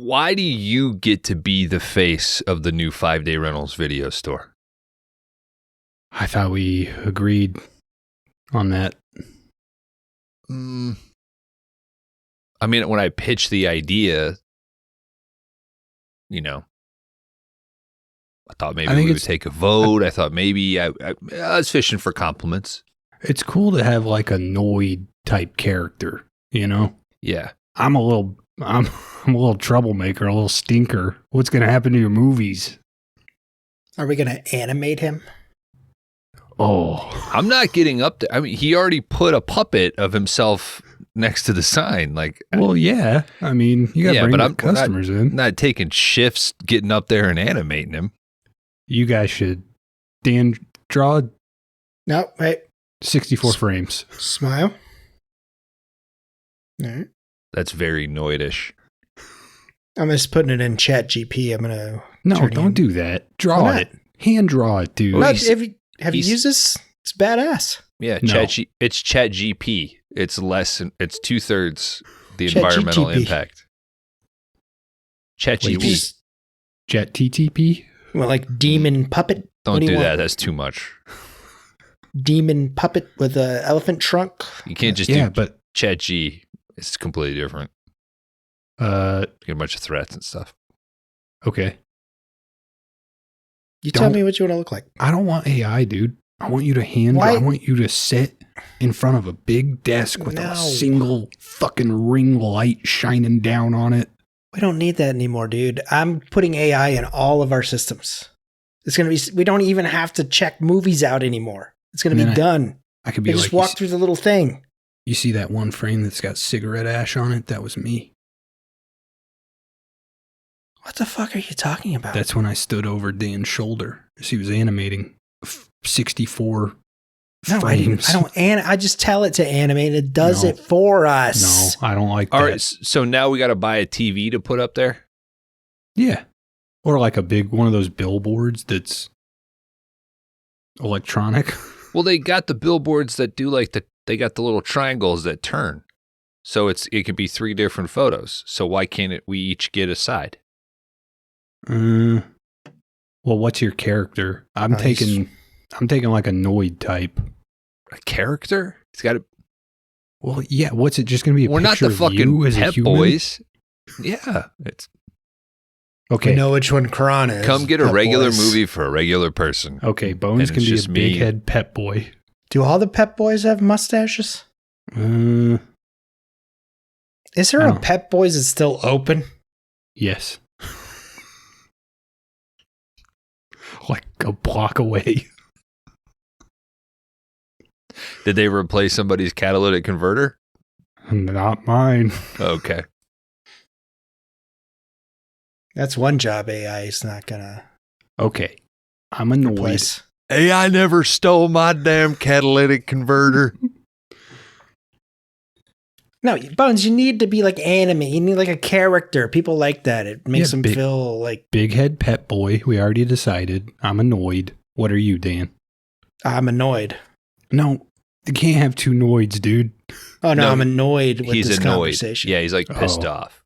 why do you get to be the face of the new 5-day rentals video store? I thought we agreed on that. I mean, when I pitched the idea, I thought maybe we would take a vote. I thought maybe I was fishing for compliments. It's cool to have like a Noid type character, Yeah. I'm a little troublemaker, a little stinker. What's going to happen to your movies? Are we going to animate him? Oh, I'm not getting up there. I mean, he already put a puppet of himself next to the sign. Well, yeah. I mean, you got to bring the customers in. Not taking shifts, getting up there and animating him. You guys should, Dan, draw. No, wait. 64 frames. Smile. All right. That's very Noidish. I'm just putting it in Chat GP. No, don't do that. Draw it. Hand draw it, dude. Have you used this? It's badass. Yeah, No. It's Chat GP. It's less. It's 2/3 the Chat environmental GTP. impact. Chat Wait, GP. Jet TTP? Well, like demon puppet. Don't What do you that. want? That's too much. Demon puppet with an elephant trunk. You can't just Yeah, do but Chat G. It's completely different. You get a bunch of threats and stuff. okay. You tell me what you want to look like. I don't want AI, dude. I want you to hand draw. Why? I want you to sit in front of a big desk with No. a single fucking ring light shining down on it. We don't need that anymore, dude. I'm putting AI in all of our systems. It's going to be, we don't even have to check movies out anymore. It's going to And be then done. I could You be just like, walk through the little thing. you see that one frame that's got cigarette ash on it? That was me. What the fuck are you talking about? That's when I stood over Dan's shoulder as he was animating 64 no, frames. I just tell it to animate. It does No. it for No, us. I don't like All that. right. So now we got to buy a TV to put up there. Yeah. Or like a big one of those billboards that's electronic. Well, they got the billboards that do they got the little triangles that turn. So it could be 3 different photos. So why can't we each get a side? Well, what's your character? I'm taking like a Noid type. A character? It's got to. Well, yeah. What's it just going to be? We're not the fucking Pet Boys. Yeah, it's Okay. We know which one Kron is. come get a Pet regular Boys. movie for a regular person. Okay. Bones And can it's be a just big me. head pet boy. Do all the Pet Boys have mustaches? Uh, Is there I a don't- Pet Boys that's still open? yes. Like a block away. Did they replace somebody's catalytic converter? Not mine. Okay. That's one job AI is not gonna Okay. I'm annoyed. replace. Hey, I never stole my damn catalytic converter. No, Bones, you need to be like anime. You need like a character. People like that. It makes Yeah, them big- feel like Big head pet boy. We already decided. I'm annoyed. What are you, Dan? I'm annoyed. No, you can't have two Noids, dude. Oh no, No, I'm annoyed with He's this annoyed. conversation. Yeah, he's like pissed Oh. off.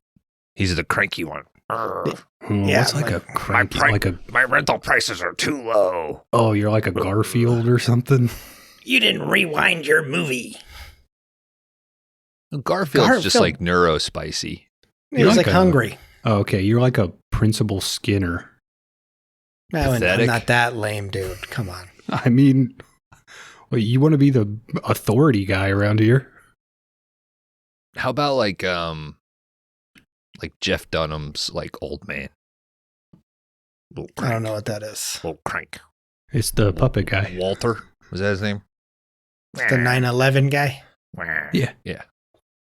He's the cranky one. Urgh. Yeah, What's like a cranky, like a My rental prices are too low. oh, you're like a Garfield or something. You didn't rewind your movie. Garfield's just Garfield- like neurospicy. He was like like a- hungry. Oh, okay, you're like a Principal Skinner. No, I'm Pathetic. not that lame, dude. Come on. I mean, wait, you want to be the authority guy around here? How about like Jeff Dunham's like old man? Little I don't know what that is. Little crank. It's the puppet guy. Walter, was that his name? The 9/11 guy. Yeah. Yeah.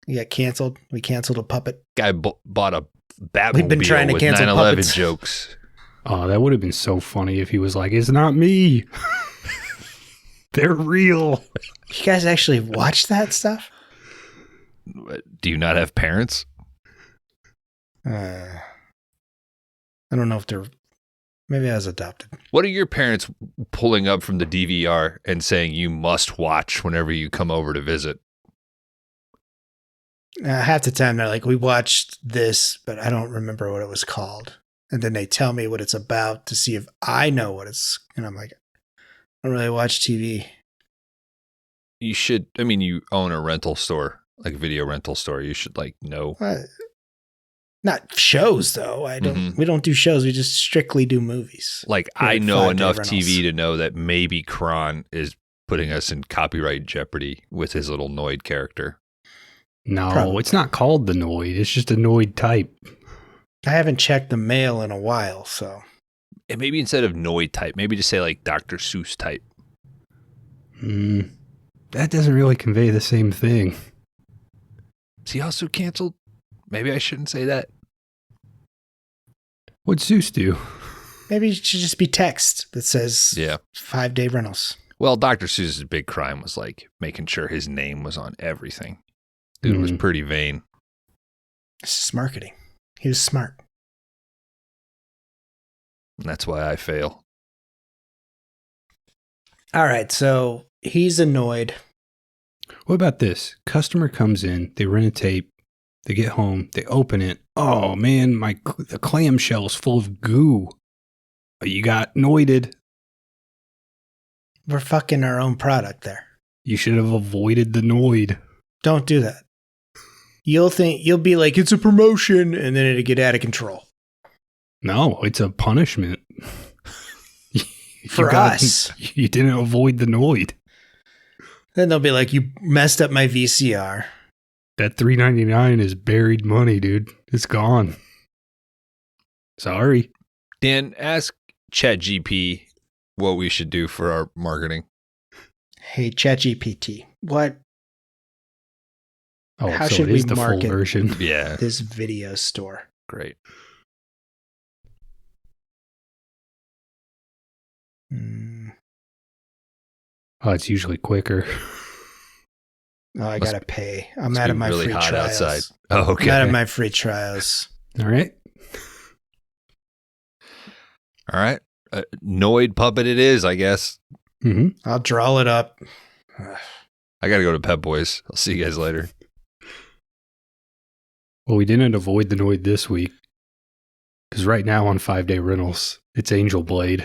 He got canceled. We canceled a puppet. Guy bought a Batmobile We've been trying to with cancel 9/11 puppets. jokes. Oh, that would have been so funny if he was like, "It's not me. They're real." You guys actually watch that stuff? Do you not have parents? I don't know if they're. Maybe I was adopted. What are your parents pulling up from the DVR and saying you must watch whenever you come over to visit? Half the time they're like, we watched this, but I don't remember what it was called. And then they tell me what it's about to see if I know what it's. And I'm like, I don't really watch TV. You should. I mean, you own a rental store, like a video rental store. You should know. Not shows though. I don't. Mhm. We don't do shows. We just strictly do movies. Like Yeah, I like know 5-day enough rentals. TV to know that maybe Kron is putting us in copyright jeopardy with his little Noid character. No, Probably. it's not called the Noid. It's just a Noid type. I haven't checked the mail in a while, so And maybe instead of Noid type, maybe just say like Dr. Seuss type. That doesn't really convey the same thing. Is he also canceled? Maybe I shouldn't say that. What'd Zeus do? maybe it should just be text that says Yeah. 5-day rentals. Well, Dr. Seuss's big crime was making sure his name was on everything. Dude was pretty vain. It's just marketing. He was smart. And that's why I fail. All right, so he's annoyed. What about this? Customer comes in, they rent a tape, they get home, they open it. Oh man, the clamshell's full of goo. You got noided. We're fucking our own product there. You should have avoided the noid. Don't do that. You'll be like, it's a promotion, and then it'll get out of control. No, it's a punishment. For us. You didn't avoid the noid. Then they'll be like, you messed up my VCR. That $3.99 is buried money, dude. It's gone. Sorry. Dan, ask ChatGPT what we should do for our marketing. Hey, ChatGPT, what? Oh, How so should it is we the full market version. Yeah. this video store? Great. Oh, it's usually quicker. Oh, I Must- gotta pay. I'm It's out of been my really free hot trials. outside. Oh, okay. I'm out of my free trials. All right. All right. Noid puppet it is, I guess. Mm-hmm. I'll draw it up. I got to go to Pep Boys. I'll see you guys later. Well, we didn't avoid the noid this week. Because right now on 5-day rentals, it's Angel Blade.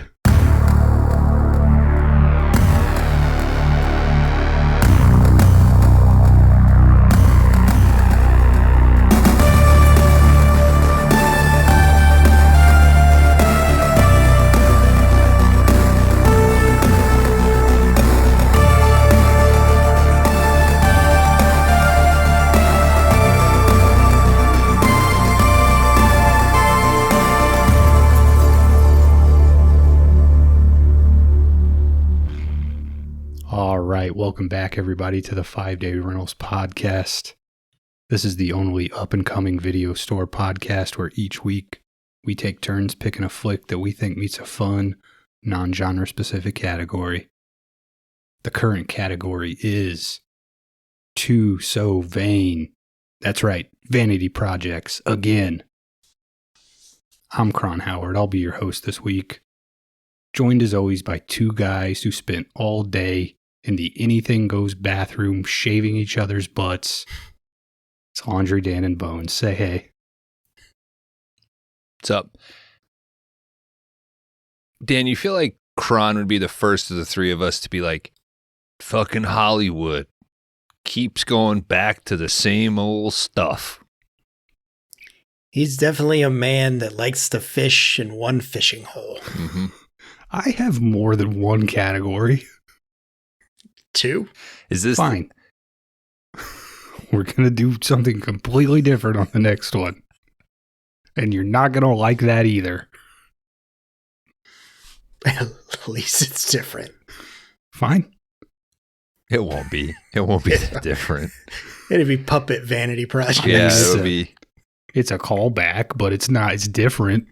All right, welcome back, everybody, to the 5-Day Rentals podcast. This is the only up-and-coming video store podcast where each week we take turns picking a flick that we think meets a fun, non-genre specific category. The current category is Too So Vain. That's right, vanity projects again. I'm Kron Howard. I'll be your host this week. Joined as always by two guys who spent all day in the anything goes bathroom shaving each other's butts. It's Laundry Dan and Bones. Say hey. What's up? Dan, you feel like Kron would be the first of the three of us to be like, fucking Hollywood keeps going back to the same old stuff. He's definitely a man that likes to fish in one fishing hole. Mm-hmm. I have more than one category. 2? Is this Fine. We're going to do something completely different on the next one. And you're not going to like that either. At least it's different. Fine. It won't be. It won't be that different. It'd be puppet vanity project. Yeah, it's it'll a- be. It's a callback, but it's not. It's different.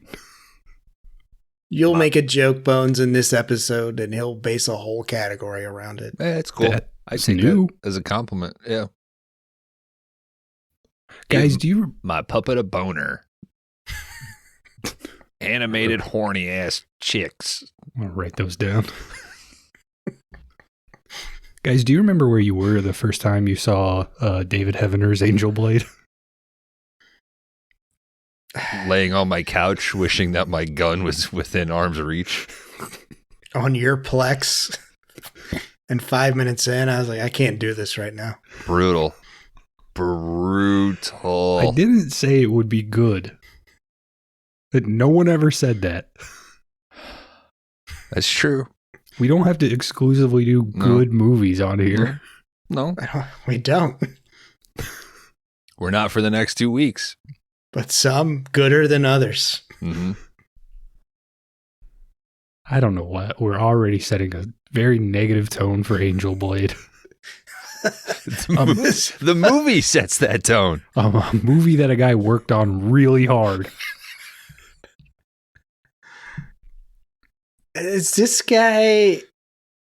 You'll make a joke, Bones, in this episode, and he'll base a whole category around it. It's cool. I That's take new. that as a compliment. Yeah. Guys, Give do you... my puppet a boner. Animated horny ass chicks. I'll write those down. Guys, do you remember where you were the first time you saw David Heavener's Angel Blade? Laying on my couch, wishing that my gun was within arm's reach. On your Plex. And 5 minutes in, I was like, I can't do this right now. Brutal. I didn't say it would be good. But no one ever said that. That's true. We don't have to exclusively do good movies on here. No. We don't. We're not for the next 2 weeks. But some gooder than others. Mm-hmm. I don't know what. We're already setting a very negative tone for Angel Blade. The movie sets that tone. A movie that a guy worked on really hard. Is this guy...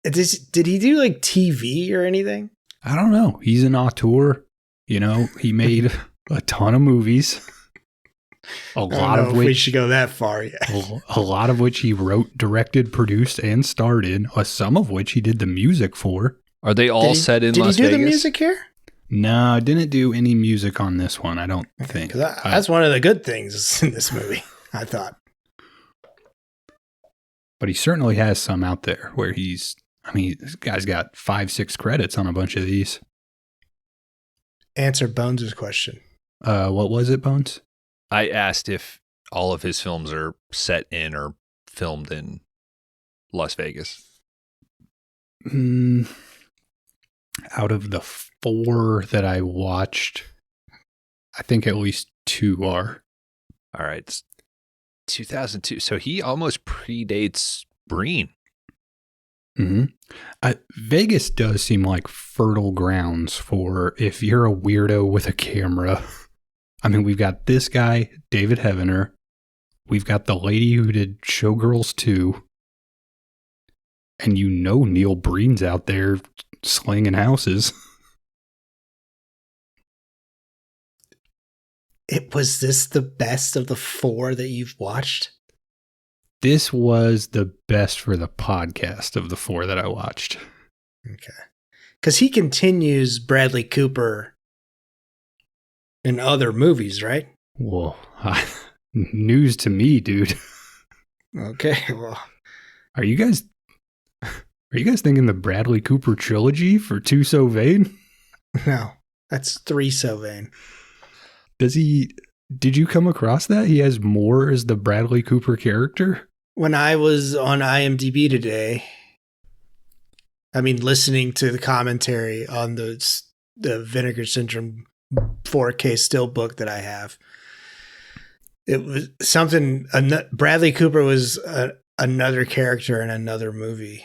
Did he do like TV or anything? I don't know. He's an auteur. You know, he made a ton of movies. A lot of which we should go that far yet. A lot of which he wrote, directed, produced, and starred in. Some of which he did the music for. Are they all set in Las Vegas? Did he do the music here? No, I didn't do any music on this one, I don't think. That's one of the good things in this movie, I thought. But he certainly has some out there where this guy's got 5-6 credits on a bunch of these. Answer Bones' question. What was it, Bones? I asked if all of his films are set in or filmed in Las Vegas. Out of the 4 that I watched, I think at least 2 are. All right. It's 2002. So he almost predates Breen. Mm-hmm. Vegas does seem like fertile grounds for if you're a weirdo with a camera. I mean, we've got this guy, David Heavener. We've got the lady who did Showgirls 2. And you know Neil Breen's out there slinging houses. Was this the best of the 4 that you've watched? This was the best for the podcast of the 4 that I watched. Okay. Because he continues Bradley Cooper in other movies, right? Whoa. News to me, dude. Okay, well. Are you guys thinking the Bradley Cooper trilogy for Two So Vain? No, that's 3 So Vain. Did you come across that? He has more as the Bradley Cooper character? When I was on IMDb today, listening to the commentary on the Vinegar Syndrome 4K still book that I have, it was something. Bradley Cooper was another character in another movie.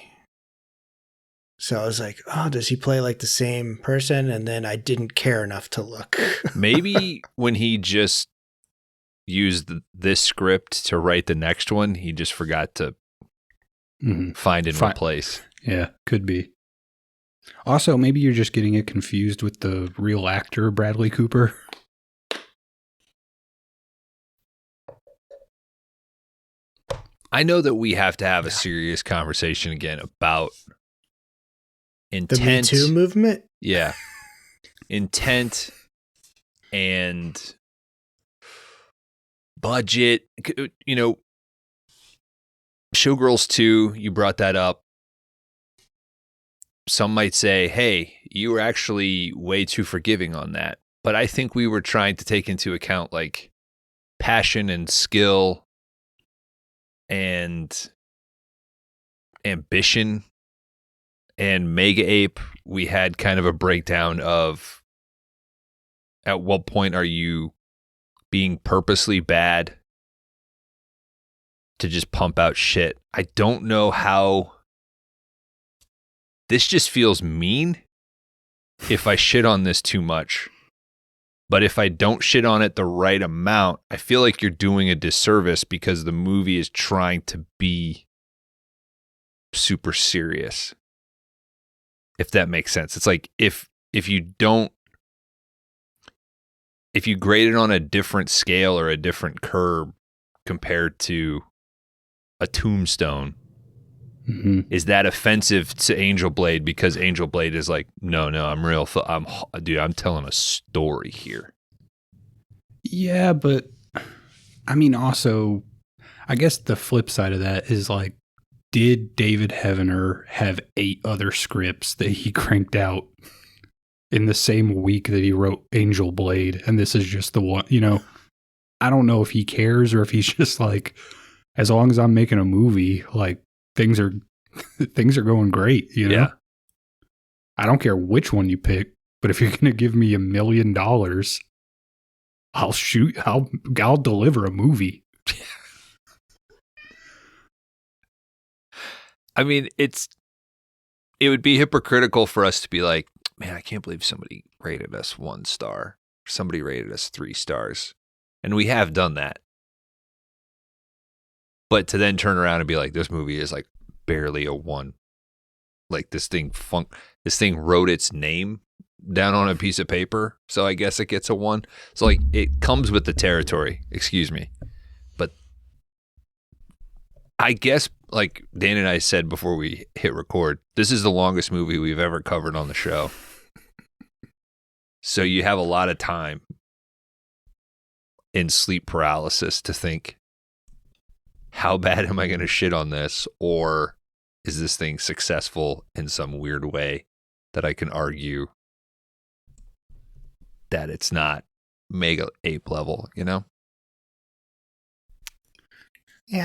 So I was like, oh, does he play like the same person? And then I didn't care enough to look. Maybe when he just used this script to write the next one, he just forgot to find and replace. Yeah, could be. Also, maybe you're just getting it confused with the real actor, Bradley Cooper. I know that we have to have a serious conversation again about intent. The Me Too movement? Yeah. Intent and budget. You know, Showgirls 2, you brought that up. Some might say, hey, you were actually way too forgiving on that. But I think we were trying to take into account like passion and skill and ambition. And Mega Ape, we had kind of a breakdown of at what point are you being purposely bad to just pump out shit. I don't know how. This just feels mean if I shit on this too much. But if I don't shit on it the right amount, I feel like you're doing a disservice because the movie is trying to be super serious. If that makes sense. It's like if you grade it on a different scale or a different curve compared to a Tombstone, Is that offensive to Angel Blade because Angel Blade is like, no, I'm real. I'm telling a story here. Yeah, but I mean, also, I guess the flip side of that is like, did David Heavener have 8 other scripts that he cranked out in the same week that he wrote Angel Blade? And this is just the one, I don't know if he cares or if he's just like, as long as I'm making a movie, like things are going great, Yeah. I don't care which one you pick, but if you're going to give me $1 million, I'll deliver a movie. I mean, it would be hypocritical for us to be like, man, I can't believe somebody rated us 1 star. Somebody rated us 3 stars. And we have done that. But to then turn around and be like, this movie is like barely a 1. Like this thing wrote its name down on a piece of paper. So I guess it gets a 1. So like it comes with the territory. Excuse me. But I guess like Dan and I said before we hit record, this is the longest movie we've ever covered on the show. So you have a lot of time in sleep paralysis to think, how bad am I going to shit on this? Or is this thing successful in some weird way that I can argue that it's not mega ape level, Yeah,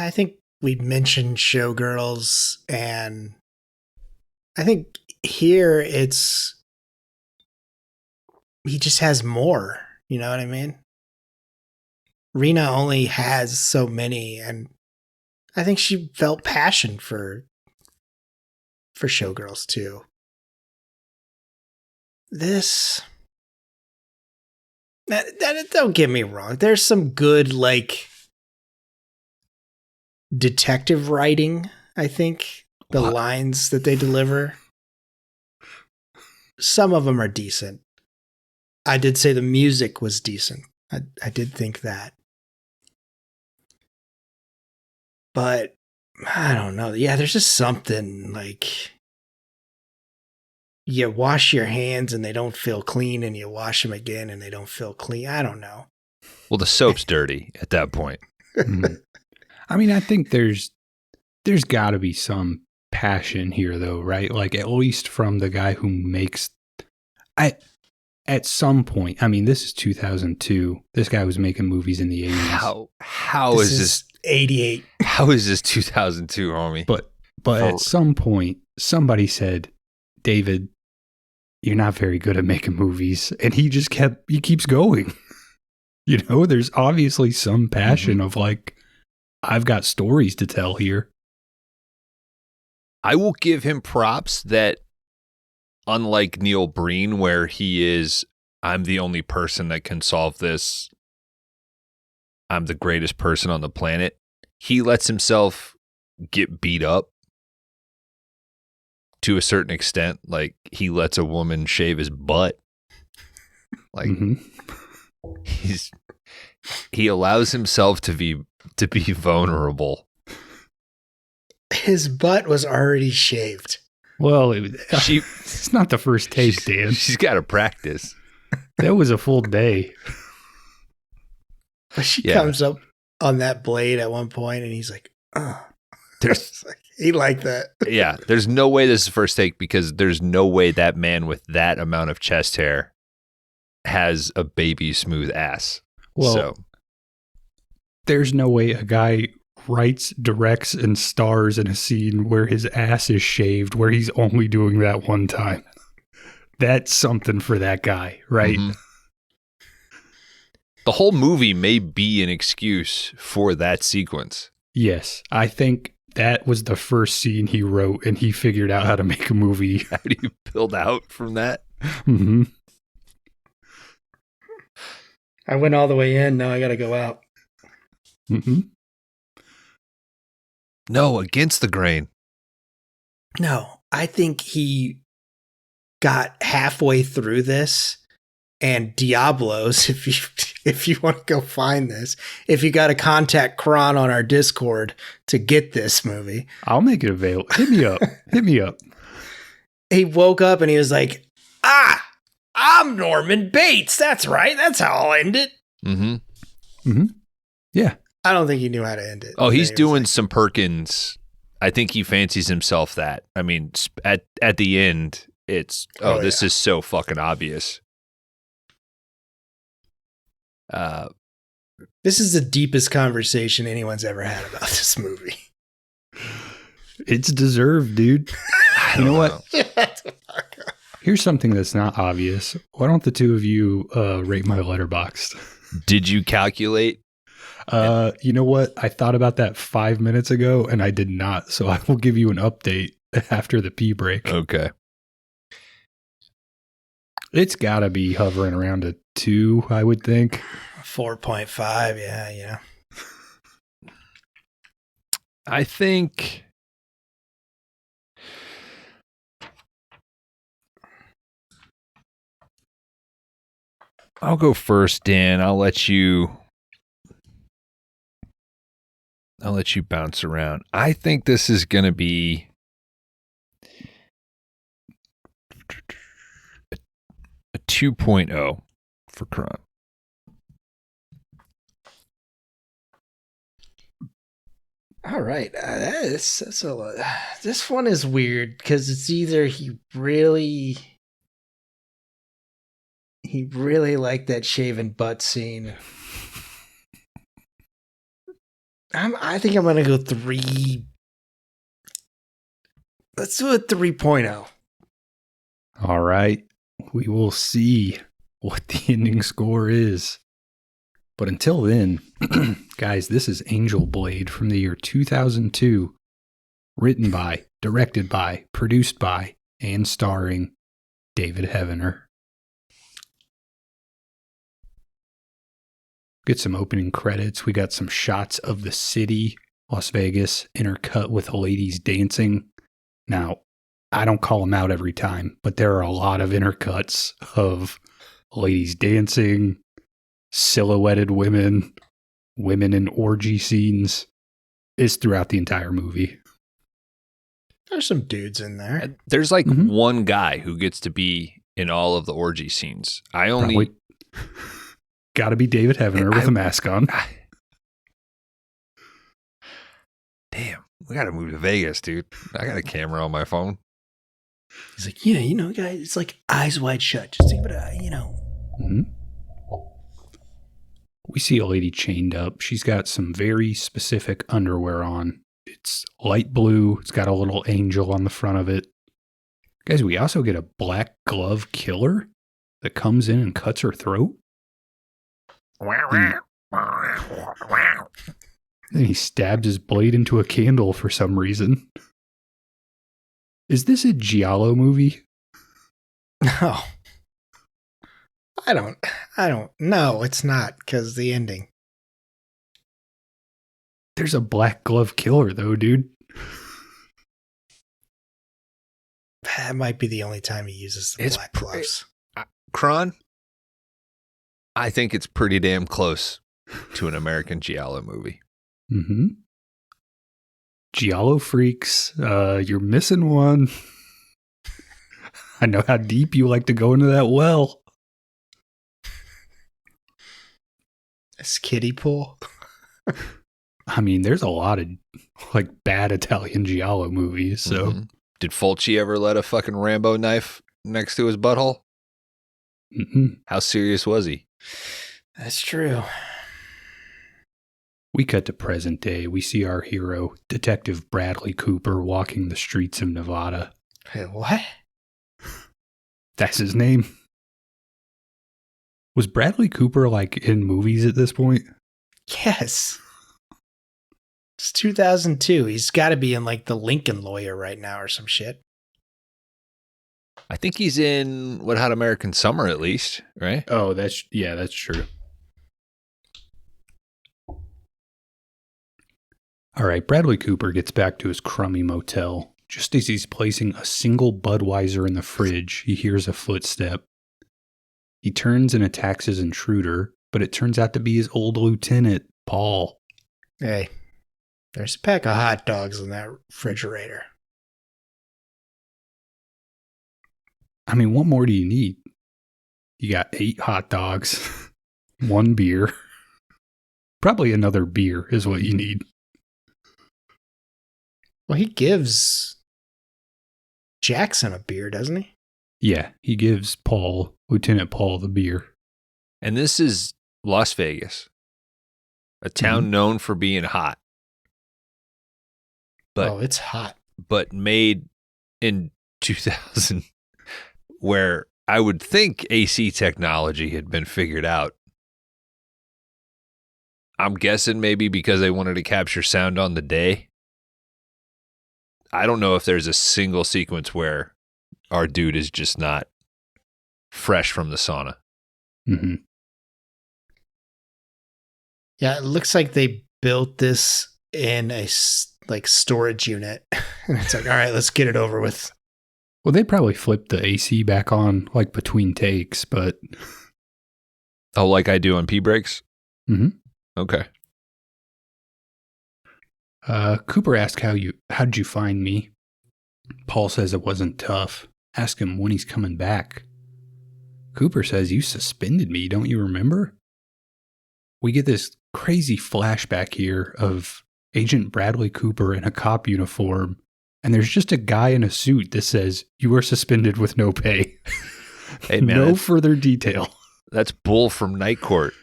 I think we mentioned Showgirls, and I think here he just has more, you know what I mean? Rena only has so many, and I think she felt passion for Showgirls too. Don't get me wrong. There's some good like detective writing, I think. The lines that they deliver. Some of them are decent. I did say the music was decent. I did think that. But I don't know. Yeah, there's just something like you wash your hands and they don't feel clean, and you wash them again and they don't feel clean. I don't know. Well, the soap's dirty at that point. I mean, I think there's got to be some passion here, though, right? Like at least from the guy who makes. At some point, I mean, this is 2002. This guy was making movies in the 80s. How is this 88? How is this 2002, homie? But at some point, somebody said, David, you're not very good at making movies. And he keeps going. There's obviously some passion of like, I've got stories to tell here. I will give him props that unlike Neil Breen, where he is, I'm the only person that can solve this. I'm the greatest person on the planet. He lets himself get beat up to a certain extent. Like he lets a woman shave his butt. Like he allows himself to be vulnerable. His butt was already shaved. Well, it's not the first take, Dan. She's got to practice. That was a full day. But she comes up on that blade at one point, and he's like, "Oh." He liked that. Yeah, there's no way this is first take because there's no way that man with that amount of chest hair has a baby smooth ass. Well, there's no way a guy writes, directs, and stars in a scene where his ass is shaved, where he's only doing that one time. That's something for that guy, right? Mm-hmm. The whole movie may be an excuse for that sequence. Yes, I think that was the first scene he wrote, and he figured out how to make a movie. How do you build out from that? Mm-hmm. I went all the way in, now I gotta go out. Mm-hmm. No, against the grain. No, I think he got halfway through this, and Diablos, if you want to go find this, if you got to contact Kron on our Discord to get this movie. I'll make it available. Hit me up. Hit me up. He woke up and he was like, I'm Norman Bates. That's right. That's how I'll end it. Yeah. I don't think he knew how to end it. Oh, he's doing some Perkins. I think he fancies himself that. I mean, at the end, it's, this is so fucking obvious. This is the deepest conversation anyone's ever had about this movie. It's deserved, dude. You know what? Shut the fuck up. Here's something that's not obvious. Why don't the two of you rate my Letterboxd? Did you calculate? You know what? I thought about that 5 minutes ago and I did not. So I will give you an update after the pee break. Okay. It's got to be hovering around a 2, I would think. 4.5. Yeah. I think I'll go first, Dan. I'll let you bounce around. I think this is going to be a 2.0 for Kron. All right. That's a lot. This one is weird because it's either he really liked that shaven butt scene. I think I'm going to go 3. Let's do a 3.0. All right. We will see what the ending score is. But until then, guys, this is Angel Blade from the year 2002. Written by, directed by, produced by, and starring David Heavener. Get some opening credits. We got some shots of the city, Las Vegas, intercut with ladies dancing. Now, I don't call them out every time, but there are a lot of intercuts of ladies dancing, silhouetted women in orgy scenes. It's throughout the entire movie. There's some dudes in there. There's like one guy who gets to be in all of the orgy scenes. Got to be David Heavener with a mask on. Damn, we got to move to Vegas, dude. I got a camera on my phone. He's like, guys, it's like Eyes Wide Shut. Just think about it, Mm-hmm. We see a lady chained up. She's got some very specific underwear on. It's light blue. It's got a little angel on the front of it. Guys, we also get a black glove killer that comes in and cuts her throat. Then he stabbed his blade into a candle for some reason. Is this a Giallo movie? No. I don't. No, it's not, because the ending. There's a black glove killer, though, dude. That might be the only time he uses the black gloves. Kron, I think it's pretty damn close to an American Giallo movie. Mm-hmm. Giallo freaks, you're missing one. I know how deep you like to go into that well. This kiddie pool. I mean, there's a lot of like bad Italian Giallo movies. So, Did Fulci ever let a fucking Rambo knife next to his butthole? How serious was he? That's true. We cut to present day. We see our hero, Detective Bradley Cooper, walking the streets of Nevada. Hey, what? That's his name. Was Bradley Cooper like in movies at this point? Yes. It's 2002. He's got to be in like The Lincoln Lawyer right now or some shit. I think he's in What Hot American Summer at least, right? Oh, that's true. All right, Bradley Cooper gets back to his crummy motel. Just as he's placing a single Budweiser in the fridge, he hears a footstep. He turns and attacks his intruder, but it turns out to be his old lieutenant, Paul. Hey, there's a pack of hot dogs in that refrigerator. I mean, what more do you need? You got 8 hot dogs, 1 beer. Probably another beer is what you need. Well, he gives Jackson a beer, doesn't he? Yeah, he gives Lieutenant Paul, the beer. And this is Las Vegas, a town known for being hot. But, it's hot. But made in 2000, where I would think AC technology had been figured out. I'm guessing maybe because they wanted to capture sound on the day. I don't know if there's a single sequence where our dude is just not fresh from the sauna. Mm-hmm. Yeah, it looks like they built this in a storage unit. And it's like, all right, let's get it over with. Well, they probably flipped the AC back on like between takes, but... Oh, like I do on P breaks? Mm-hmm. Okay. Cooper asked how'd you find me? Paul says it wasn't tough. Ask him when he's coming back. Cooper says, you suspended me, don't you remember? We get this crazy flashback here of Agent Bradley Cooper in a cop uniform, and there's just a guy in a suit that says, you were suspended with no pay. Hey, man, no further detail. That's Bull from Night Court.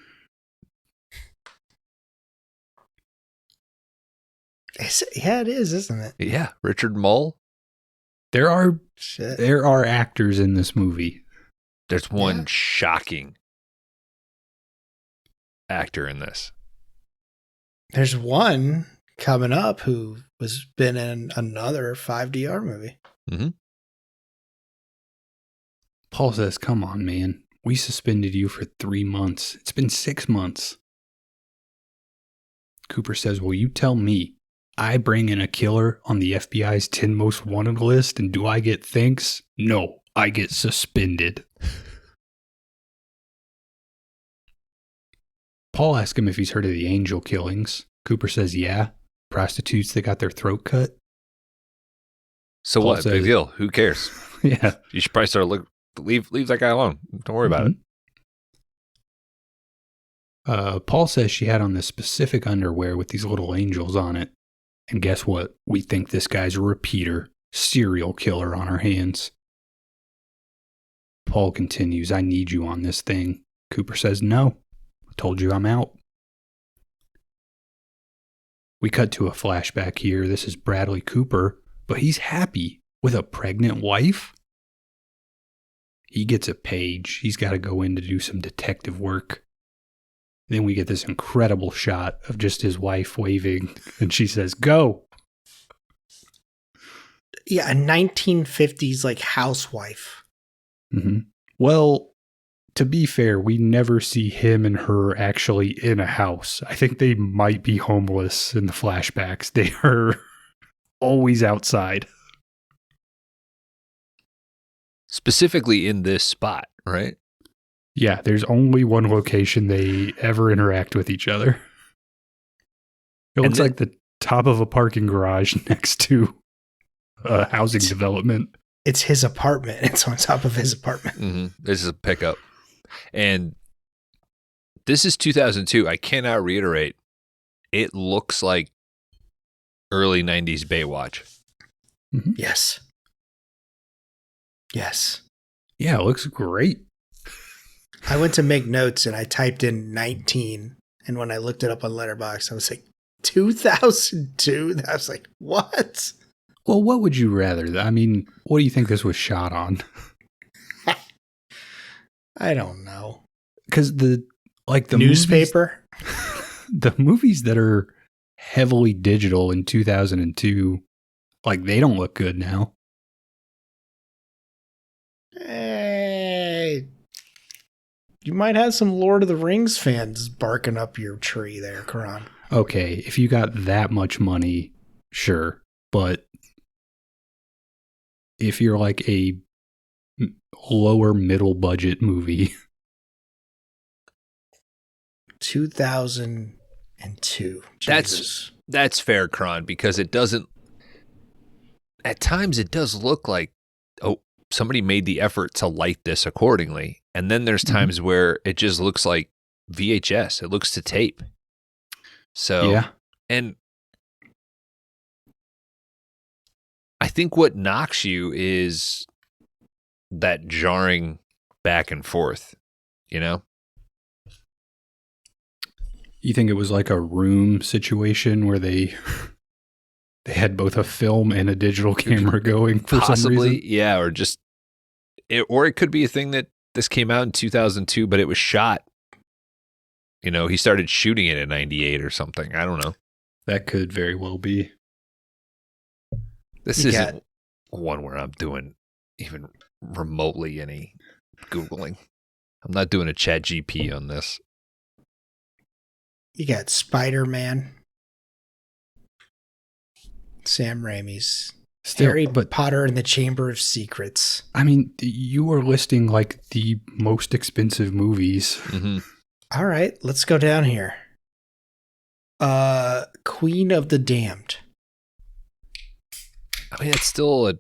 Yeah, it is, isn't it? Yeah, Richard Mull. There are actors in this movie. There's one shocking actor in this. There's one coming up who was been in another 5DR movie. Mm-hmm. Paul says, come on, man. We suspended you for 3 months. It's been 6 months. Cooper says, well, you tell me. I bring in a killer on the FBI's 10 most wanted list, and do I get thanks? No, I get suspended. Paul asks him if he's heard of the angel killings. Cooper says, yeah. Prostitutes that got their throat cut. So Paul what? says, Big deal. Who cares? Yeah. You should probably start leave that guy alone. Don't worry about it. Paul says she had on this specific underwear with these little angels on it. And guess what? We think this guy's a repeater, serial killer on our hands. Paul continues, I need you on this thing. Cooper says, no. I told you I'm out. We cut to a flashback here. This is Bradley Cooper, but he's happy with a pregnant wife. He gets a page. He's got to go in to do some detective work. Then we get this incredible shot of just his wife waving, and she says, go. Yeah, a 1950s housewife. Mm-hmm. Well, to be fair, we never see him and her actually in a house. I think they might be homeless in the flashbacks. They are always outside. Specifically in this spot, right? Yeah, there's only one location they ever interact with each other. It looks like the top of a parking garage next to a housing development. It's his apartment. It's on top of his apartment. Mm-hmm. This is a pickup. And this is 2002. I cannot reiterate. It looks like early 90s Baywatch. Mm-hmm. Yes. Yes. Yeah, it looks great. I went to make notes and I typed in 19. And when I looked it up on Letterboxd, I was like, 2002? I was like, what? Well, what would you rather? I mean, what do you think this was shot on? I don't know. Because the newspaper? The movies that are heavily digital in 2002, they don't look good now. Hey, you might have some Lord of the Rings fans barking up your tree there, Kron. Okay, if you got that much money, sure. But if you're like a lower middle budget movie, 2002. Jesus. That's fair, Kron, because it doesn't. At times, it does look like, oh, somebody made the effort to light this accordingly, and then there's times where it just looks like VHS. It looks to tape. So Yeah. And I think what knocks you is that jarring back and forth, you know? You think it was like a room situation where they had both a film and a digital camera going for some reason? Yeah, or just or it could be a thing that this came out in 2002, but it was shot. You know, he started shooting it in 98 or something. I don't know. That could very well be. This isn't one where I'm doing even remotely any Googling. I'm not doing a chat GP on this. You got Spider-Man. Sam Raimi's. Still, Harry Potter and the Chamber of Secrets. I mean, you are listing like the most expensive movies. Mm-hmm. All right, let's go down here. Queen of the Damned. I mean, it's still a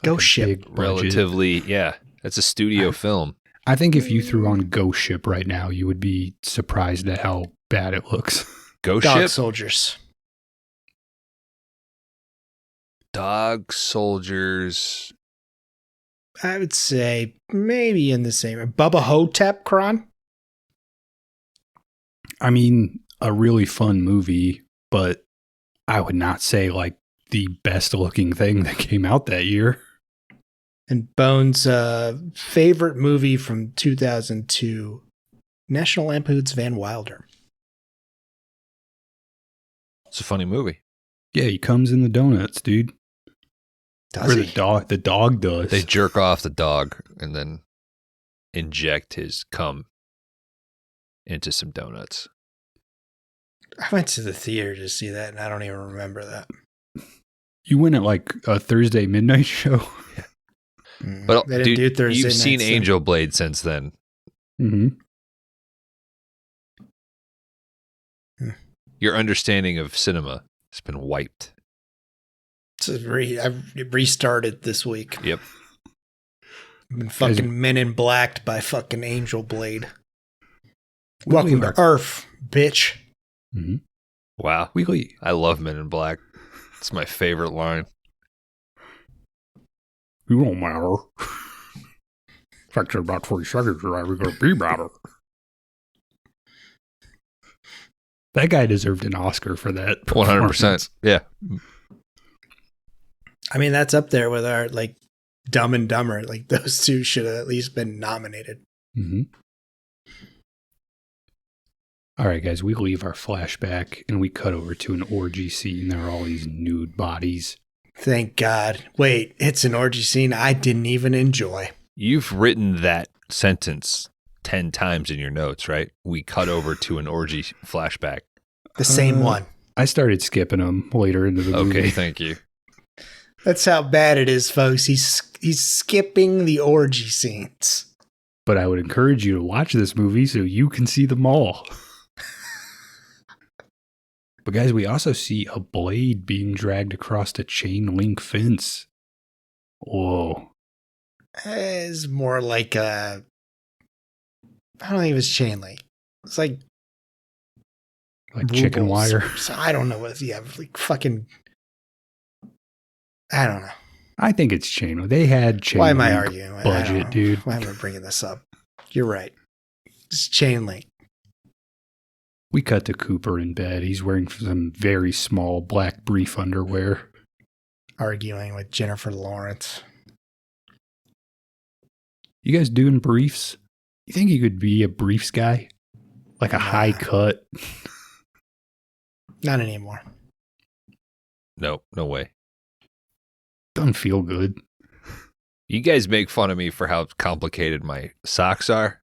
Ghost Ship. Relatively, yeah. That's a studio film. I think if you threw on Ghost Ship right now, you would be surprised at how bad it looks. Ghost Dog Ship? Soldiers. Dog Soldiers. I would say maybe in the same. Bubba Hotep, Kron? I mean, a really fun movie, but I would not say like the best looking thing that came out that year. And Bones' favorite movie from 2002, National Lampoon's Van Wilder. It's a funny movie. Yeah, he comes in the donuts, dude. Does he? The dog does. They jerk off the dog and then inject his cum into some donuts. I went to the theater to see that, and I don't even remember that. You went at like a Thursday midnight show? But They didn't do dude, Thursday you've seen nights, Angel Blade since then. Mm-hmm. Your understanding of cinema has been wiped. I restarted this week. Yep. I've been fucking Men in Blacked by fucking Angel Blade. Welcome to Earth, bitch. Mm-hmm. Wow. I love Men in Black. It's my favorite line. You don't matter. In fact, in about 40 seconds, you're going to be matter. That guy deserved an Oscar for that. 100%. Yeah. I mean, that's up there with our, like, Dumb and Dumber. Like, those two should have at least been nominated. Mm-hmm. All right, guys, we leave our flashback and we cut over to an orgy scene. There are all these nude bodies. Thank God. Wait, it's an orgy scene I didn't even enjoy. You've written that sentence 10 times in your notes, right? We cut over to an orgy flashback. The same one. I started skipping them later into the movie. Okay, thank you. That's how bad it is, folks. He's skipping the orgy scenes. But I would encourage you to watch this movie so you can see them all. But guys, we also see a blade being dragged across a chain link fence. Whoa. It's more like a... I don't think it was chain link. It's like chicken rubles. wire. So I don't know what. Yeah, like fucking. I don't know. I think it's chain link. They had chain Why link am I arguing? budget, dude. Why am I bringing this up? You're right. It's chain link. We cut to Cooper in bed. He's wearing some very small black brief underwear. Arguing with Jennifer Lawrence. You guys doing briefs? You think you could be a briefs guy? Like a high cut? Not anymore. No way. Doesn't feel good. You guys make fun of me for how complicated my socks are.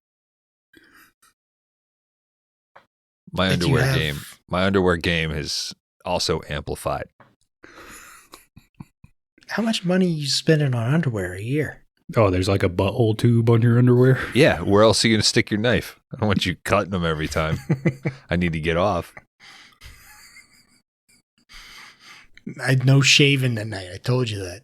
My underwear game is also amplified. How much money are you spending on underwear a year? Oh, there's like a butthole tube on your underwear? Yeah, where else are you going to stick your knife? I don't want you cutting them every time. I need to get off. I had no shaving tonight. I told you that.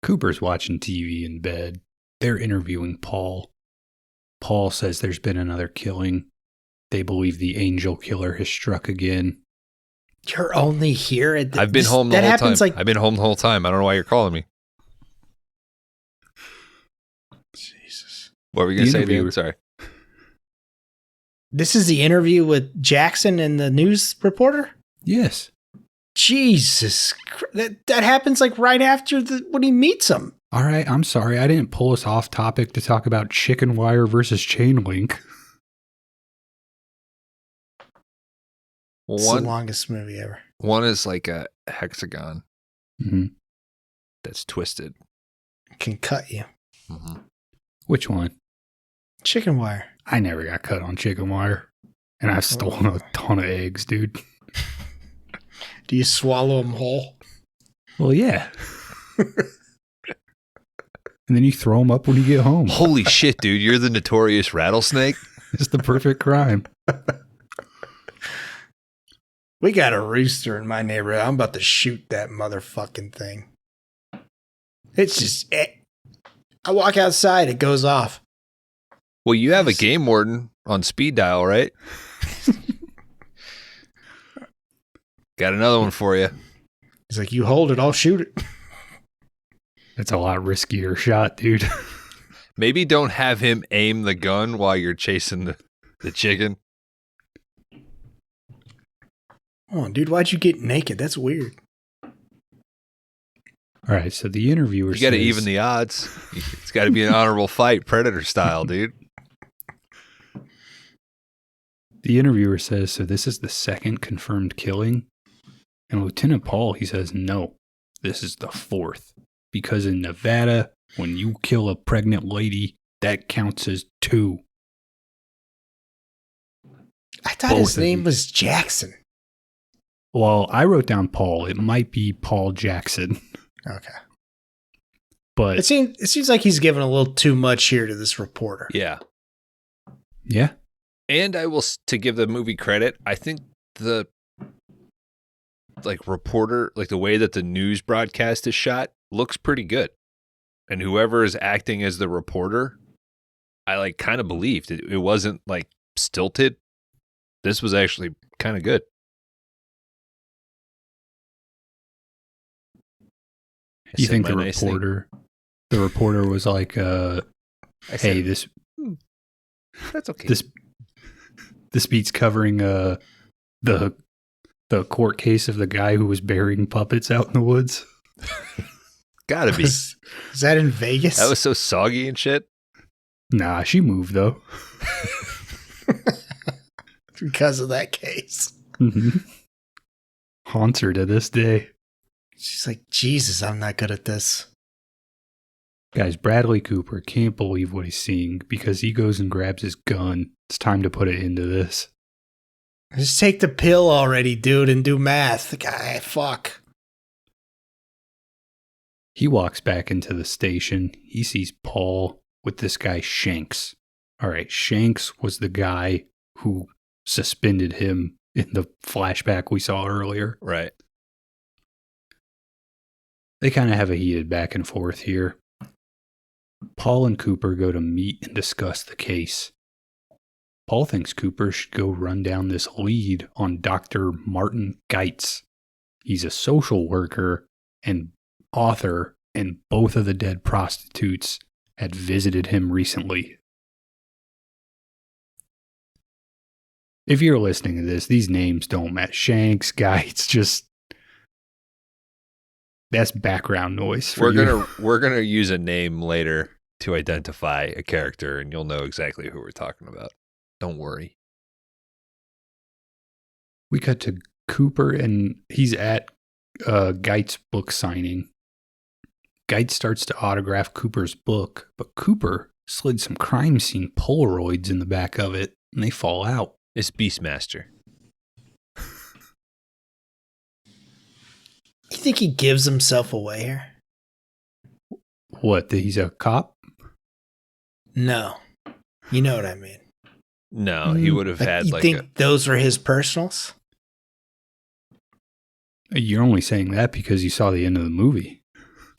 Cooper's watching TV in bed. They're interviewing Paul. Paul says there's been another killing. They believe the angel killer has struck again. You're only here at I've been home the whole time. I've been home the whole time. I don't know why you're calling me. Jesus. What were you going to say, Dan? Sorry. This is the interview with Jackson and the news reporter? Yes. Jesus. That happens like right after when he meets him. All right, I'm sorry. I didn't pull us off topic to talk about chicken wire versus chain link. It's the longest movie ever. One is like a hexagon that's twisted. Can cut you. Mm-hmm. Which one? Chicken wire. I never got cut on chicken wire. And I've stolen a ton of eggs, dude. Do you swallow them whole? Well, yeah. And then you throw them up when you get home. Holy shit, dude. You're the notorious rattlesnake? It's the perfect crime. We got a rooster in my neighborhood. I'm about to shoot that motherfucking thing. It's just... I walk outside, it goes off. Well, you have a game warden on speed dial, right? Got another one for you. He's like, you hold it, I'll shoot it. That's a lot riskier shot, dude. Maybe don't have him aim the gun while you're chasing the chicken. Come on, dude, why'd you get naked? That's weird. All right, so the interviewer says... You got to even the odds. It's got to be an honorable fight, Predator style, dude. The interviewer says, so this is the second confirmed killing? And Lieutenant Paul, he says, no, this is the fourth. Because in Nevada, when you kill a pregnant lady, that counts as 2. I thought his name was Jackson. Well, I wrote down Paul. It might be Paul Jackson. Okay. But it seems like he's giving a little too much here to this reporter. Yeah. Yeah. And I will, to give the movie credit, I think the reporter, the way that the news broadcast is shot looks pretty good. And whoever is acting as the reporter, I kind of believed it wasn't stilted. This was actually kind of good. You think the reporter was like, hey, this, that's okay. This beats covering the court case of the guy who was burying puppets out in the woods. Gotta be. Is that in Vegas? That was so soggy and shit. Nah, she moved though. Because of that case. Mm-hmm. Haunts her to this day. She's like, Jesus, I'm not good at this. Guys, Bradley Cooper can't believe what he's seeing because he goes and grabs his gun. It's time to put it into this. Just take the pill already, dude, and do math. Fuck. He walks back into the station. He sees Paul with this guy, Shanks. All right, Shanks was the guy who suspended him in the flashback we saw earlier. Right. They kind of have a heated back and forth here. Paul and Cooper go to meet and discuss the case. Paul thinks Cooper should go run down this lead on Dr. Martin Geitz. He's a social worker and author, and both of the dead prostitutes had visited him recently. If you're listening to this, these names don't match. Shanks, Geitz, just... That's background noise for you. We're gonna use a name later to identify a character, and you'll know exactly who we're talking about. Don't worry. We cut to Cooper, and he's at Geit's book signing. Geitz starts to autograph Cooper's book, but Cooper slid some crime scene Polaroids in the back of it, and they fall out. It's Beastmaster. You think he gives himself away here? What? That he's a cop? No. You know what I mean. No, he would have had you like think those were his personals? You're only saying that because you saw the end of the movie.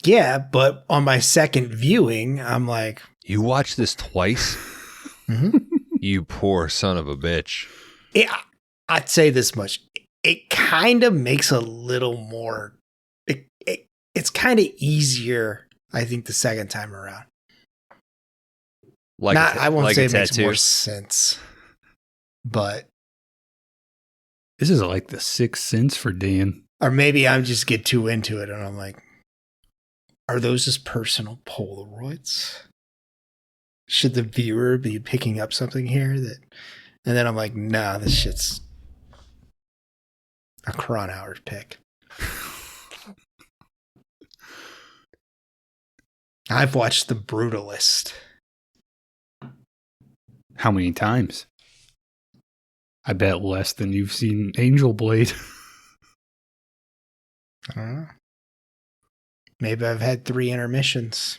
Yeah, but on my second viewing, I'm like, You watched this twice? You poor son of a bitch. Yeah, I'd say this much. It kind of makes a little more, it's kind of easier, I think, the second time around. I won't say it makes more sense, but. This is like the Sixth Sense for Dan. Or maybe I just get too into it and I'm like, are those just personal Polaroids? Should the viewer be picking up something here that, and then I'm like, nah, this shit's a Kron pick. I've watched The Brutalist. How many times? I bet less than you've seen Angel Blade. I don't know. Maybe I've had 3 intermissions.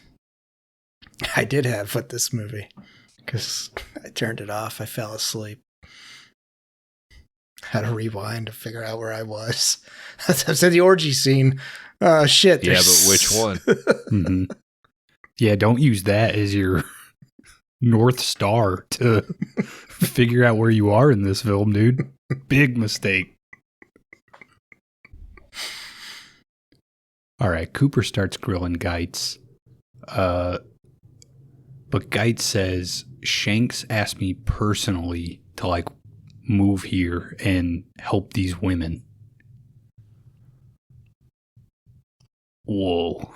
I did have with this movie because I turned it off. I fell asleep. Had to rewind to figure out where I was. I said the orgy scene. Shit. Yeah, but which one? Mm-hmm. Yeah, don't use that as your North Star to figure out where you are in this film, dude. Big mistake. All right, Cooper starts grilling Geitz. But Geitz says, Shanks asked me personally to, like, move here and help these women. Whoa.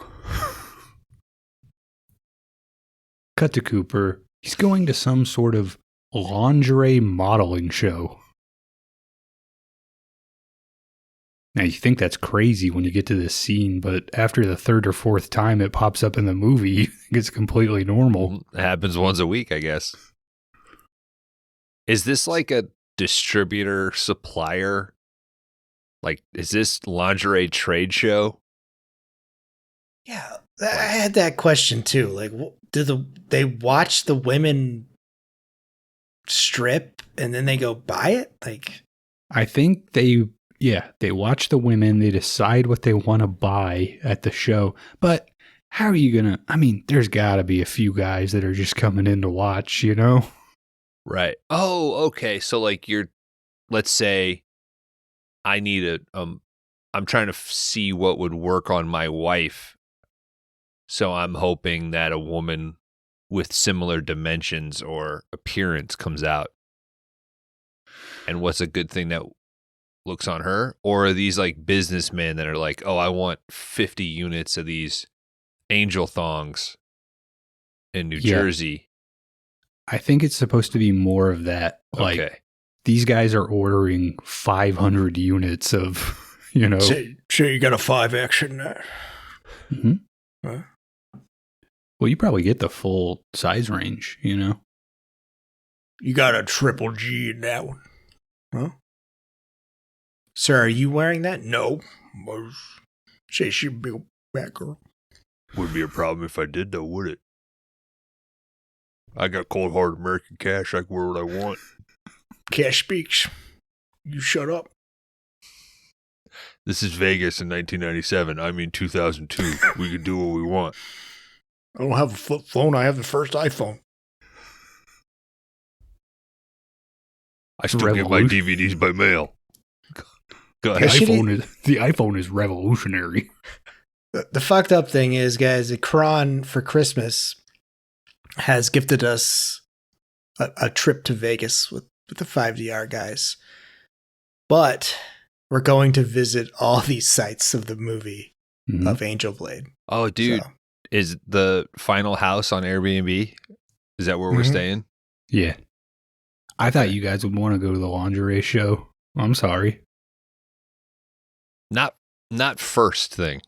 Cut to Cooper. He's going to some sort of lingerie modeling show. Now, you think that's crazy when you get to this scene, but after the 3rd or 4th time it pops up in the movie, you think it's completely normal. It happens once a week, I guess. Is this like a distributor supplier? Like, is this lingerie trade show? Yeah, I had that question too. Like, do they watch the women strip and then they go buy it? Like, I think they watch the women, they decide what they want to buy at the show. But how are you going to, I mean, there's got to be a few guys that are just coming in to watch, you know? Right. Oh, okay. So like let's say I need I'm trying to see what would work on my wife. So I'm hoping that a woman with similar dimensions or appearance comes out. And what's a good thing that looks on her? Or are these like businessmen that are like, oh, I want 50 units of these angel thongs in New Jersey? I think it's supposed to be more of that. Like, okay. These guys are ordering 500 units of, you know. So you got a 5 action there. Mm-hmm. Huh? Well, you probably get the full size range, you know. You got a triple G in that one. Huh? Sir, are you wearing that? No. Say she'd be a bad girl. Wouldn't be a problem if I did, though, would it? I got cold-hard American cash. I can wear what I want. Cash speaks. You shut up. This is Vegas in 1997. I mean 2002. We can do what we want. I don't have a flip phone. I have the first iPhone. I still get my DVDs by mail. Go ahead. The iPhone is revolutionary. The fucked up thing is, guys, that Kron for Christmas has gifted us a trip to Vegas with the 5DR guys. But we're going to visit all these sites of the movie of Angel Blade. Oh, dude. So. Is the final house on Airbnb? Is that where we're staying? Yeah. I thought you guys would want to go to the lingerie show. I'm sorry. Not first thing.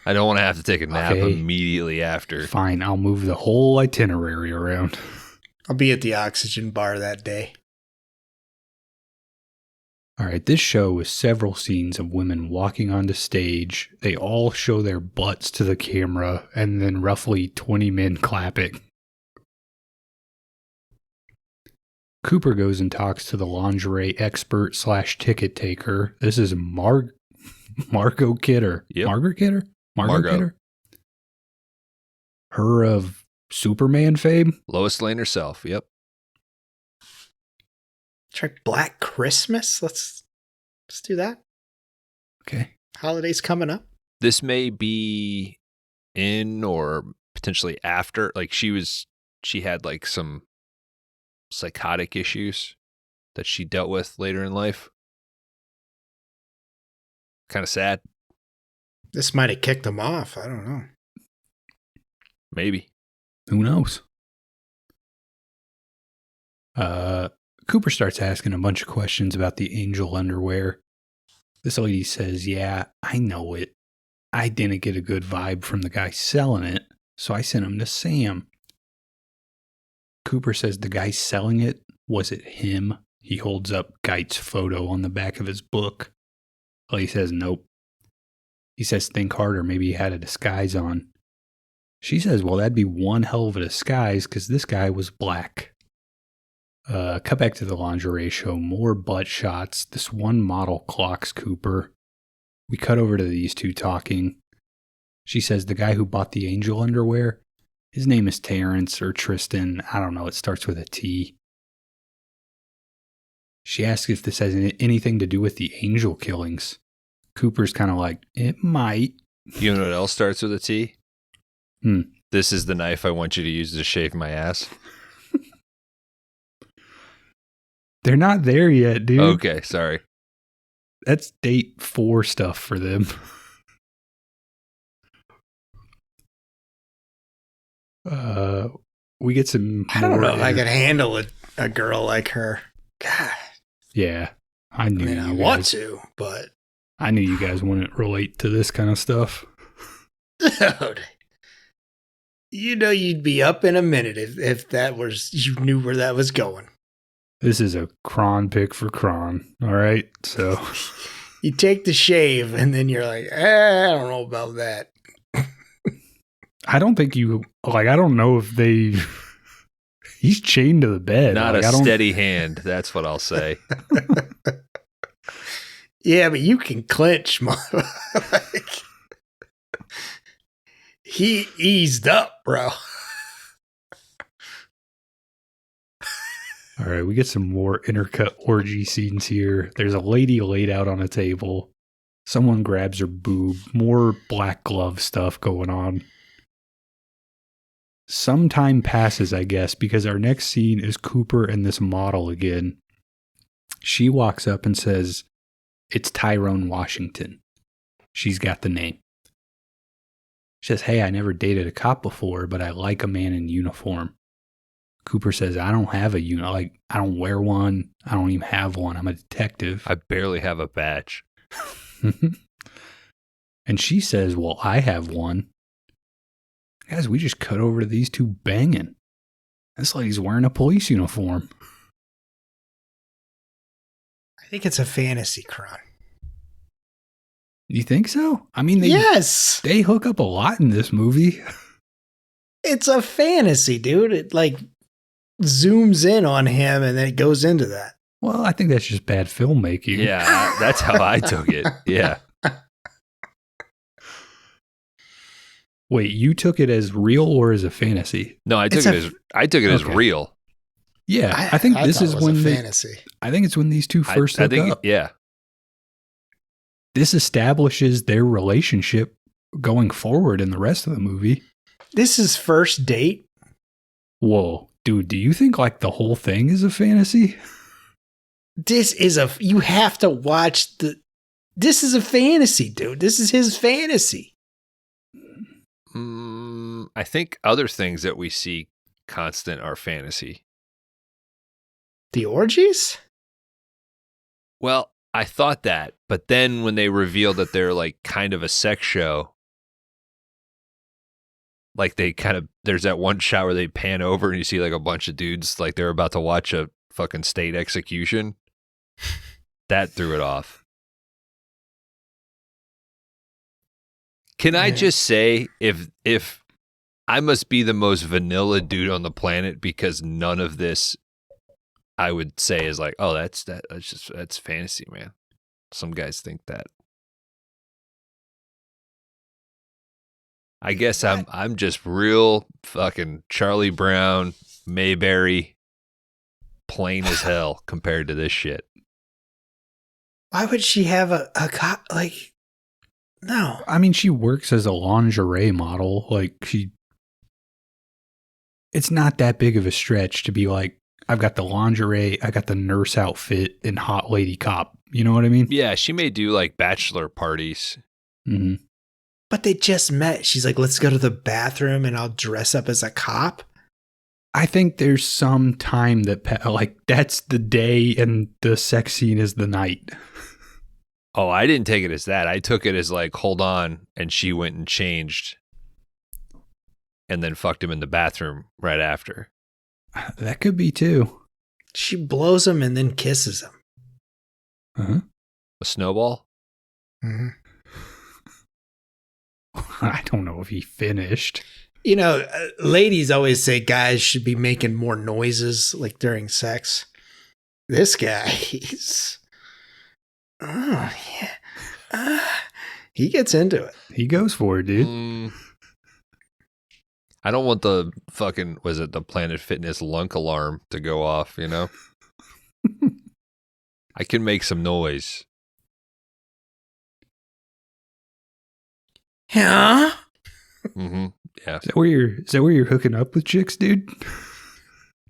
I don't want to have to take a nap immediately after. Fine, I'll move the whole itinerary around. I'll be at the Oxygen Bar that day. All right, this show is several scenes of women walking onto stage. They all show their butts to the camera, and then roughly 20 men clapping. Cooper goes and talks to the lingerie expert / ticket taker. This is Margot Kidder. Yep. Margaret Kidder? Margot. Kidder? Her of Superman fame? Lois Lane herself. Yep. Check Black Christmas. Let's do that. Okay. Holidays coming up. This may be in or potentially after. Like she had like some psychotic issues that she dealt with later in life. Kind of sad. This might have kicked him off. I don't know. Maybe. Who knows? Cooper starts asking a bunch of questions about the angel underwear. This lady says, yeah, I know it. I didn't get a good vibe from the guy selling it, so I sent him to Sam. Cooper says the guy selling it, was it him? He holds up Geit's photo on the back of his book. Well, he says nope. He says think harder, maybe he had a disguise on. She says, well, that'd be one hell of a disguise because this guy was black. Cut back to the lingerie show. More butt shots. This one model clocks Cooper. We cut over to these two talking. She says the guy who bought the angel underwear, his name is Terrence or Tristan. I don't know. It starts with a T. She asks if this has anything to do with the angel killings. Cooper's kind of like, it might. You know what else starts with a T? Hmm. This is the knife I want you to use to shave my ass. They're not there yet, dude. Okay, sorry. That's date 4 stuff for them. We get some. I don't know if I could handle a girl like her. God. Yeah, I knew. I want to, but I knew you guys wouldn't relate to this kind of stuff. dude, you know you'd be up in a minute if that was you knew where that was going. This is a Kron pick for Kron. All right, so you take the shave and then you're like, I don't know about that. I don't think you like. I don't know if they. He's chained to the bed. Not like, a steady hand. That's what I'll say. Yeah, but you can clinch, like, he eased up, bro. All right, we get some more intercut orgy scenes here. There's a lady laid out on a table. Someone grabs her boob. More black glove stuff going on. Some time passes, I guess, because our next scene is Cooper and this model again. She walks up and says, it's Tyrone Washington. She's got the name. She says, hey, I never dated a cop before, but I like a man in uniform. Cooper says, I don't have a like, I don't wear one. I don't even have one. I'm a detective. I barely have a badge. And she says, well, I have one. Guys, we just cut over to these two banging. This lady's wearing a police uniform. I think it's a fantasy, Kron. You think so? I mean, yes. They hook up a lot in this movie. It's a fantasy, dude. It like zooms in on him and then it goes into that. Well, I think that's just bad filmmaking. Yeah, that's how I took it. Yeah. Wait, you took it as real or as a fantasy? No, I took it as real. Yeah, I think this is when fantasy. I think it's when these two first hook up. Yeah. This establishes their relationship going forward in the rest of the movie. This is first date. Whoa, dude, do you think like the whole thing is a fantasy? This is you have to watch this is a fantasy, dude. This is his fantasy. I think other things that we see constant are fantasy. The orgies? Well, I thought that, but then when they revealed that they're like kind of a sex show, like there's that one shot where they pan over and you see like a bunch of dudes like they're about to watch a fucking state execution. That threw it off. Can I just say, if I must be the most vanilla dude on the planet, because none of this I would say is like, oh, that's fantasy, man. Some guys think that. I guess I'm just real fucking Charlie Brown, Mayberry, plain as hell compared to this shit. Why would she have a like? No, I mean, she works as a lingerie model. Like it's not that big of a stretch to be like, I've got the lingerie, I got the nurse outfit, and hot lady cop. You know what I mean? Yeah, she may do like bachelor parties. Mm-hmm. but they just met. She's like, let's go to the bathroom and I'll dress up as a cop. I think there's some time that like that's the day and the sex scene is the night. Oh, I didn't take it as that. I took it as like, hold on, and she went and changed and then fucked him in the bathroom right after. That could be too. She blows him and then kisses him. Uh-huh. A snowball? Mm-hmm. I don't know if he finished. You know, ladies always say guys should be making more noises like during sex. This guy, he's... Oh, yeah. He gets into it. He goes for it, dude. I don't want the fucking, was it the Planet Fitness lunk alarm to go off, you know? I can make some noise. Huh? Mm-hmm. Yeah. Is that where you're hooking up with chicks, dude?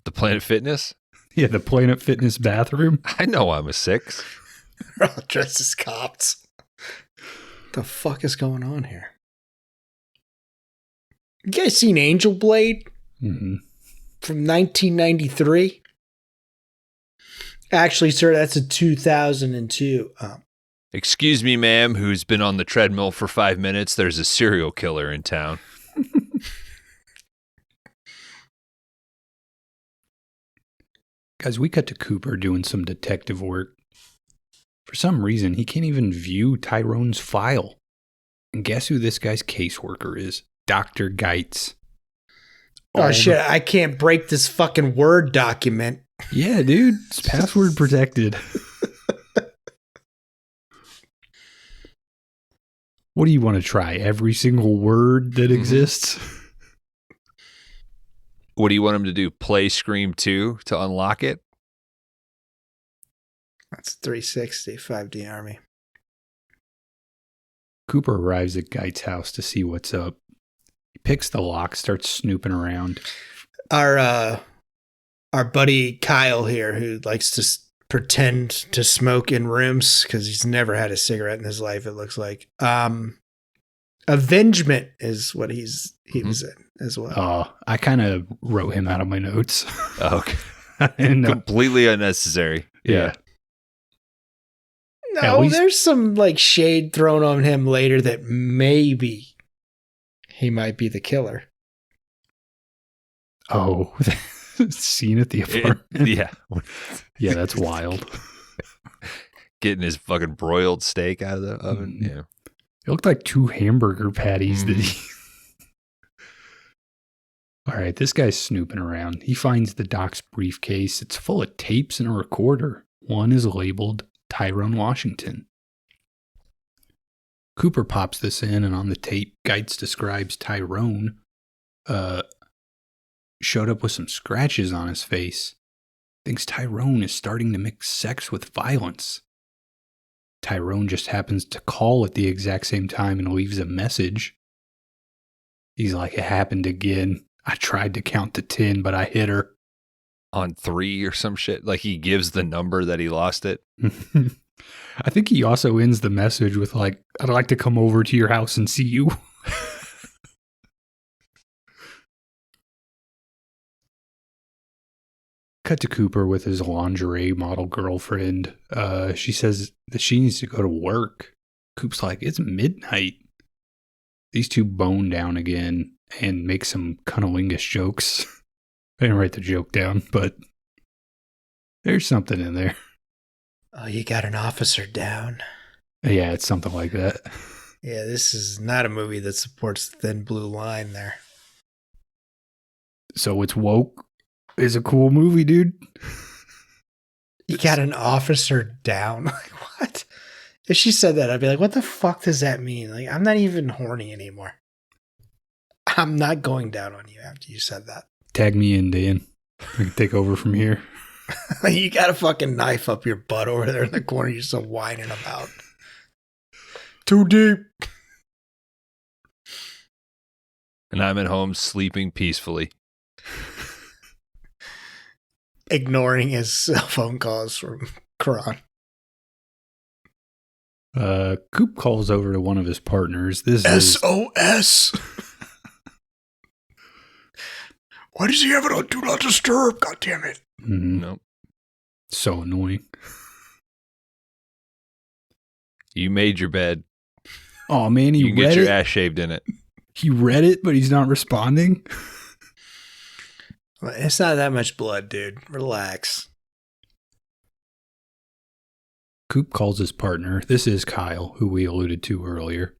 The Planet Fitness? Yeah, the Planet Fitness bathroom. I know I'm a 6. They're all dressed as cops. What the fuck is going on here? You guys seen Angel Blade? Mm-hmm. From 1993? Actually, sir, that's a 2002. Excuse me, ma'am, who's been on the treadmill for 5 minutes. There's a serial killer in town. Guys, we cut to Cooper doing some detective work. For some reason, he can't even view Tyrone's file. And guess who this guy's caseworker is? Dr. Geitz. Oh, shit, I can't break this fucking Word document. Yeah, dude, it's password protected. What do you want to try? Every single word that exists? What do you want him to do? Play Scream 2 to unlock it? That's 360, 5D Army. Cooper arrives at Geit's house to see what's up. He picks the lock, starts snooping around. Our buddy Kyle here, who likes to pretend to smoke in rooms because he's never had a cigarette in his life, it looks like. Avengement is what he was in as well. Oh, I kind of wrote him out of my notes. Okay. And, Completely unnecessary. yeah. No, there's some like shade thrown on him later that maybe he might be the killer. Oh, scene at the apartment. Yeah. Yeah, that's wild. Getting his fucking broiled steak out of the oven. Yeah. It looked like 2 hamburger patties that he... All right, this guy's snooping around. He finds the doc's briefcase. It's full of tapes and a recorder. One is labeled Tyrone Washington. Cooper pops this in, and on the tape, Geitz describes Tyrone showed up with some scratches on his face. Thinks Tyrone is starting to mix sex with violence. Tyrone just happens to call at the exact same time and leaves a message. He's like, it happened again. I tried to count to 10, but I hit her. On 3 or some shit. Like he gives the number that he lost it. I think he also ends the message with like, I'd like to come over to your house and see you. Cut to Cooper with his lingerie model girlfriend. She says that she needs to go to work. Coop's like, it's midnight. These two bone down again and make some cunnilingus jokes. I didn't write the joke down, but there's something in there. Oh, you got an officer down. Yeah, it's something like that. Yeah, this is not a movie that supports the thin blue line there. So It's Woke is a cool movie, dude. You got an officer down? Like, what? If she said that, I'd be like, what the fuck does that mean? Like, I'm not even horny anymore. I'm not going down on you after you said that. Tag me in, Dan. I can take over from here. You got a fucking knife up your butt over there in the corner you're still whining about. Too deep. And I'm at home sleeping peacefully. Ignoring his cell phone calls from Kron. Coop calls over to one of his partners. This is SOS. Why does he have it on Do Not Disturb? God damn it. Nope. So annoying. You made your bed. Oh man, You he can read get your it. ass shaved in it. He read it, but he's not responding. Well, it's not that much blood, dude. Relax. Coop calls his partner. This is Kyle, who we alluded to earlier.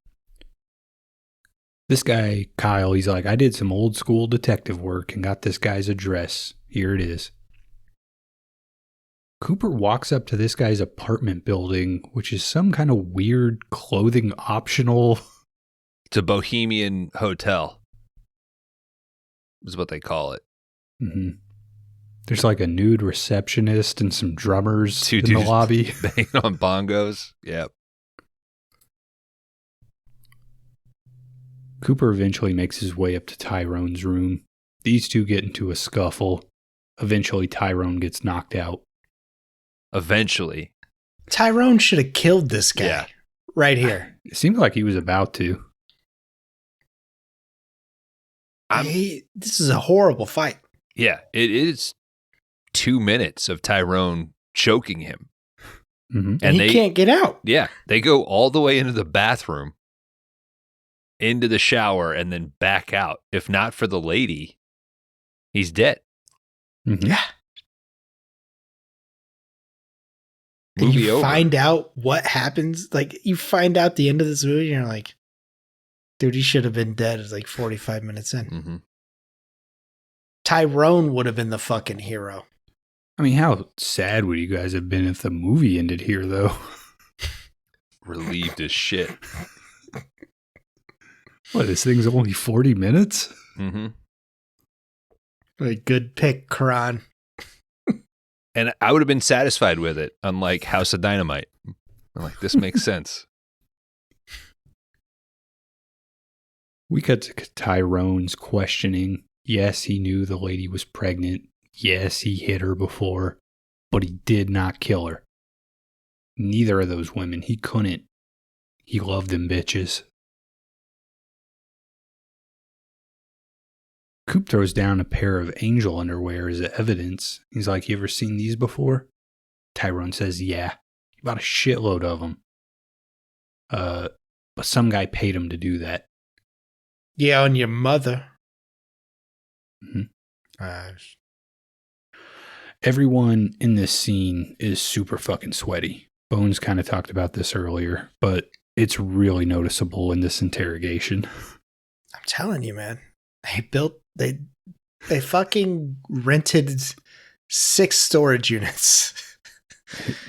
This guy, Kyle, he's like, I did some old school detective work and got this guy's address. Here it is. Cooper walks up to this guy's apartment building, which is some kind of weird clothing optional. It's a bohemian hotel. Is what they call it. Mm-hmm. There's like a nude receptionist and some drummers Two in the dudes lobby. banging on bongos. Yep. Cooper eventually makes his way up to Tyrone's room. These two get into a scuffle. Eventually, Tyrone gets knocked out. Eventually. Tyrone should have killed this guy. Yeah. Right here. It seemed like he was about to. This is a horrible fight. Yeah, it is 2 minutes of Tyrone choking him. Mm-hmm. And he can't get out. Yeah, they go all the way into the bathroom, into the shower, and then back out. If not for the lady, he's dead. Mm-hmm. Yeah. And Movie you over. find out what happens. Like, you find out the end of this movie, and you're like, dude, he should have been dead at like 45 minutes in. Mm-hmm. Tyrone would have been the fucking hero. I mean, how sad would you guys have been if the movie ended here, though? Relieved as shit. What, this thing's only 40 minutes? Mm-hmm. Like, good pick, Kron. And I would have been satisfied with it, unlike House of Dynamite. I'm like, this makes sense. We cut to Tyrone's questioning. Yes, he knew the lady was pregnant. Yes, he hit her before, but he did not kill her. Neither of those women. He couldn't. He loved them bitches. Coop throws down a pair of angel underwear as evidence. He's like, you ever seen these before? Tyrone says, yeah. He bought a shitload of them. But some guy paid him to do that. Yeah, on your mother. Mm-hmm. Everyone in this scene is super fucking sweaty. Bones kind of talked about this earlier, but it's really noticeable in this interrogation. I'm telling you, man. They fucking rented 6 storage units.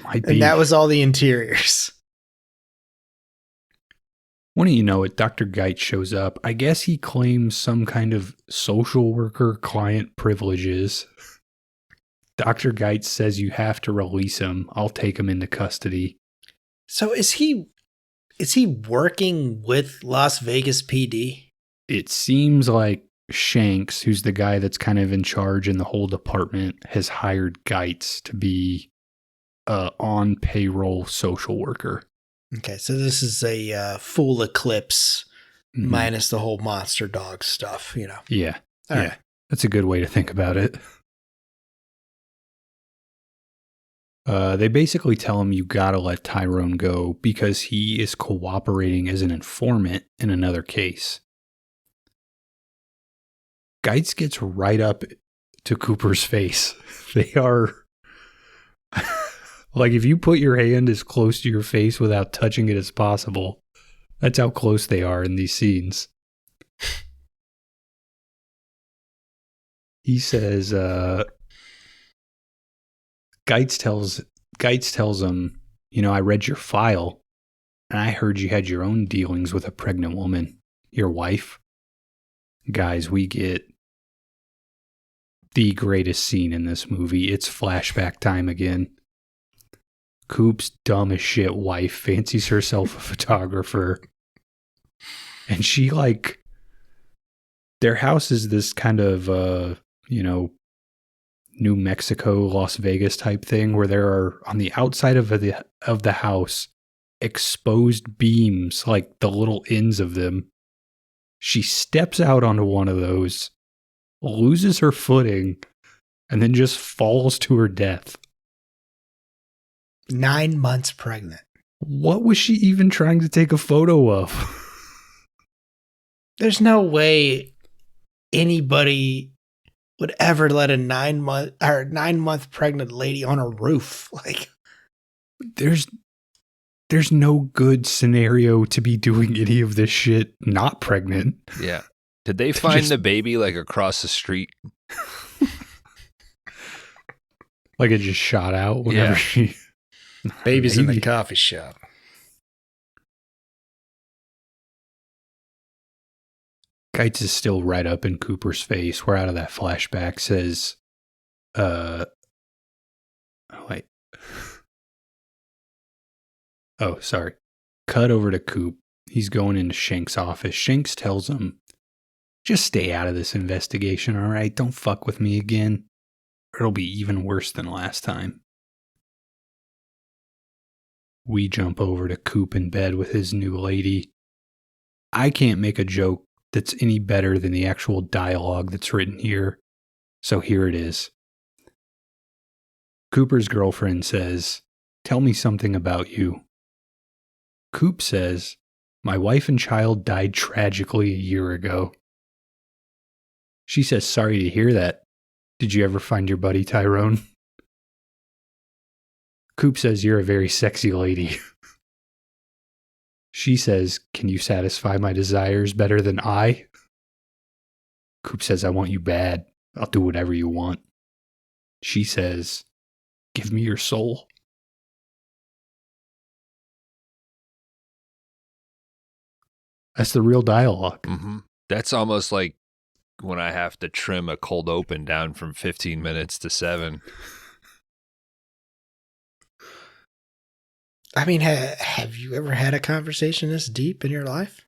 Might be. And that was all the interiors. When you know it, Dr. Geitz shows up. I guess he claims some kind of social worker client privileges. Dr. Geitz says you have to release him. I'll take him into custody. So is he working with Las Vegas PD? It seems like Shanks, who's the guy that's kind of in charge in the whole department, has hired Geitz to be on payroll social worker. Okay, so this is a full eclipse minus the whole monster dog stuff, you know. Yeah. All yeah. right. That's a good way to think about it. They basically tell him you gotta let Tyrone go because he is cooperating as an informant in another case. Geitz gets right up to Cooper's face. They are Like, if you put your hand as close to your face without touching it as possible, that's how close they are in these scenes. He says, Geitz tells him, I read your file, and I heard you had your own dealings with a pregnant woman, your wife. Guys, we get the greatest scene in this movie. It's flashback time again. Coop's dumb as shit wife fancies herself a photographer. And she, their house is this kind of, New Mexico, Las Vegas type thing where there are, on the outside of the house, exposed beams, like the little ends of them. She steps out onto one of those, loses her footing, and then just falls to her death. 9 months pregnant. What was she even trying to take a photo of? There's no way anybody would ever let a 9 month pregnant lady on a roof. Like, there's no good scenario to be doing any of this shit not pregnant. Yeah. Did they find the baby across the street? Like it just shot out whenever she... Baby's in the coffee shop. Geitz is still right up in Cooper's face. Where out of that flashback says, wait. Oh, sorry. Cut over to Coop. He's going into Shank's office. Shanks tells him, just stay out of this investigation, all right? Don't fuck with me again, or it'll be even worse than last time. We jump over to Coop in bed with his new lady. I can't make a joke that's any better than the actual dialogue that's written here, so here it is. Cooper's girlfriend says, tell me something about you. Coop says, my wife and child died tragically a year ago. She says, sorry to hear that. Did you ever find your buddy Tyrone? Coop says, you're a very sexy lady. She says, can you satisfy my desires better than I? Coop says, I want you bad. I'll do whatever you want. She says, give me your soul. That's the real dialogue. Mm-hmm. That's almost like when I have to trim a cold open down from 15 minutes to 7. I mean, have you ever had a conversation this deep in your life?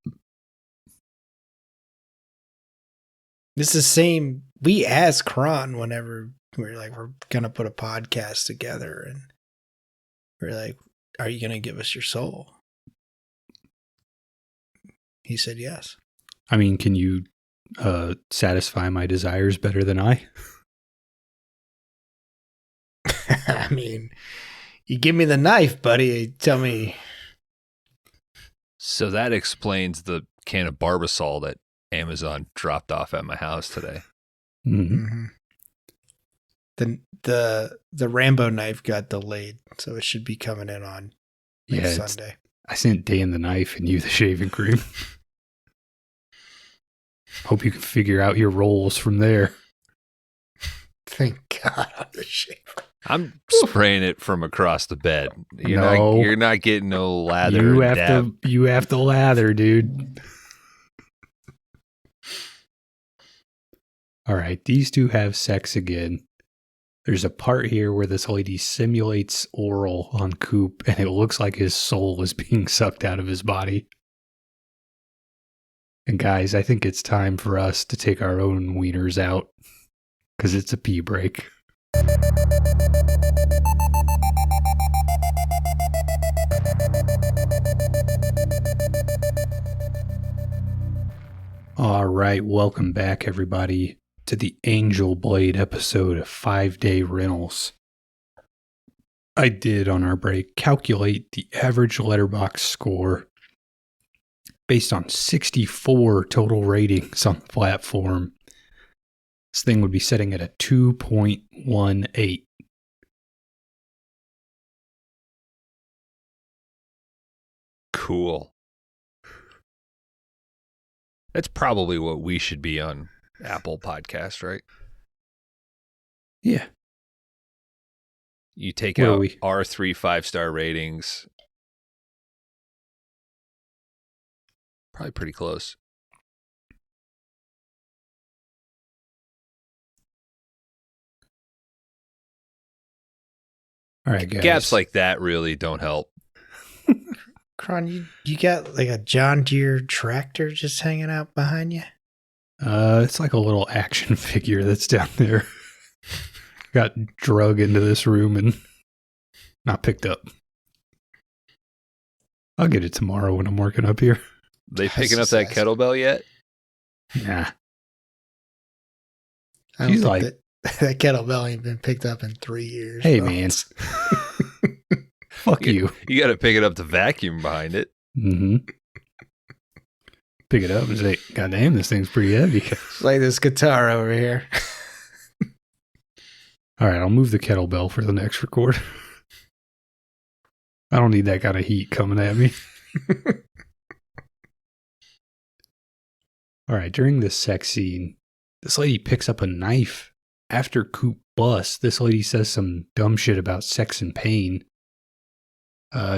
This is the same. We asked Kron whenever we're going to put a podcast together, and we're like, are you going to give us your soul? He said yes. I mean, can you satisfy my desires better than I? I mean, you give me the knife, buddy. Tell me. So that explains the can of Barbasol that Amazon dropped off at my house today. Mm-hmm. The Rambo knife got delayed, so it should be coming in on next Sunday. I sent Dan the knife and you the shaving cream. Hope you can figure out your roles from there. Thank God I'm the shaver. I'm spraying it from across the bed. You're not getting no lather. You have to lather, dude. All right, these two have sex again. There's a part here where this lady simulates oral on Coop, and it looks like his soul is being sucked out of his body. And guys, I think it's time for us to take our own wieners out, because it's a pee break. All right, welcome back, everybody, to the Angel Blade episode of 5-Day Rentals. I did, on our break, calculate the average Letterboxd score based on 64 total ratings on the platform. This thing would be setting at a 2.18. Cool. That's probably what we should be on Apple Podcast, right? Yeah. You take Where are out we? our 3 5-star ratings. Probably pretty close. All right, guys. Gaps like that really don't help. Kron, you got like a John Deere tractor just hanging out behind you? It's like a little action figure that's down there. Got drug into this room and not picked up. I'll get it tomorrow when I'm working up here. They picking up that kettlebell yet? Nah. I don't She's think like, that kettlebell ain't been picked up in 3 years. hey, bro. man. Fuck you. You got to pick it up to vacuum behind it. Mm-hmm. Pick it up and say, God damn, this thing's pretty heavy. It's like this guitar over here. All right, I'll move the kettlebell for the next record. I don't need that kind of heat coming at me. All right, during this sex scene, this lady picks up a knife. After Coop busts, this lady says some dumb shit about sex and pain.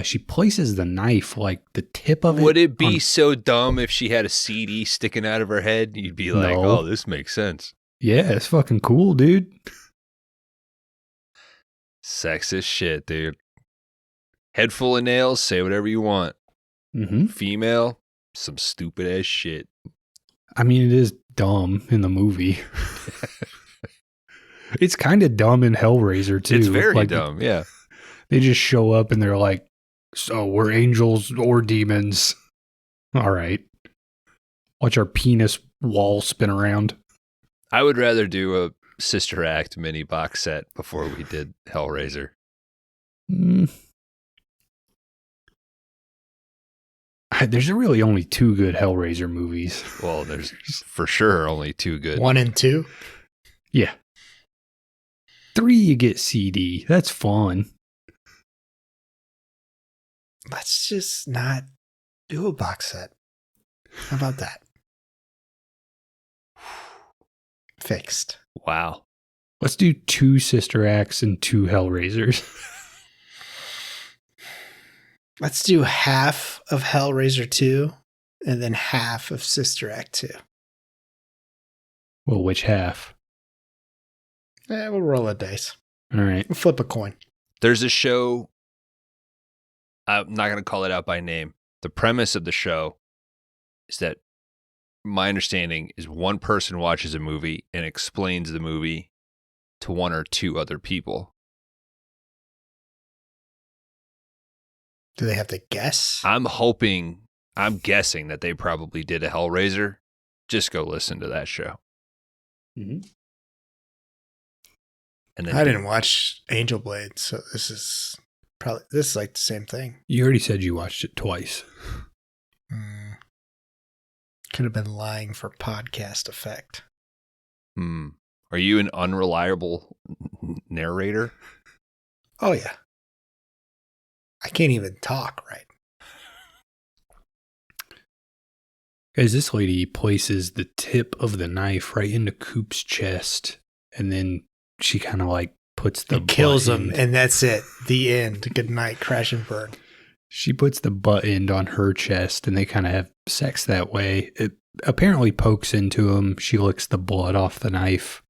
She places the knife, like the tip of it. Would it be on- so dumb if she had a CD sticking out of her head? You'd be like, No. oh, this makes sense. Yeah, it's fucking cool, dude. Sexist shit, dude. Head full of nails, say whatever you want. Mm-hmm. Female, some stupid ass shit. I mean, it is dumb in the movie. It's kind of dumb in Hellraiser, too. It's very Like, dumb, yeah. They just show up and they're like, so we're angels or demons. All right. Watch our penis wall spin around. I would rather do a Sister Act mini box set before we did Hellraiser. There's really only 2 good Hellraiser movies. Well, there's for sure only 2 good. 1 and 2. Yeah. 3, you get CD. That's fun. Let's just not do a box set. How about that? Fixed. Wow. Let's do 2 Sister Acts and 2 Hellraisers. Let's do half of Hellraiser 2 and then half of Sister Act 2. Well, which half? We'll roll a dice. All right. We'll flip a coin. There's a show, I'm not going to call it out by name. The premise of the show is that my understanding is one person watches a movie and explains the movie to 1 or 2 other people. Do they have to guess? I'm guessing that they probably did a Hellraiser. Just go listen to that show. Mm-hmm. And then I didn't watch Angel Blade, so this is like the same thing. You already said you watched it twice. Could have been lying for podcast effect. Are you an unreliable narrator? Oh, yeah. I can't even talk right. Guys, this lady places the tip of the knife right into Coop's chest, and then she kind of like puts the It kills butt him, end- and that's it. The end. Good night, crash and burn. She puts the butt end on her chest, and they kind of have sex that way. It apparently pokes into him. She licks the blood off the knife.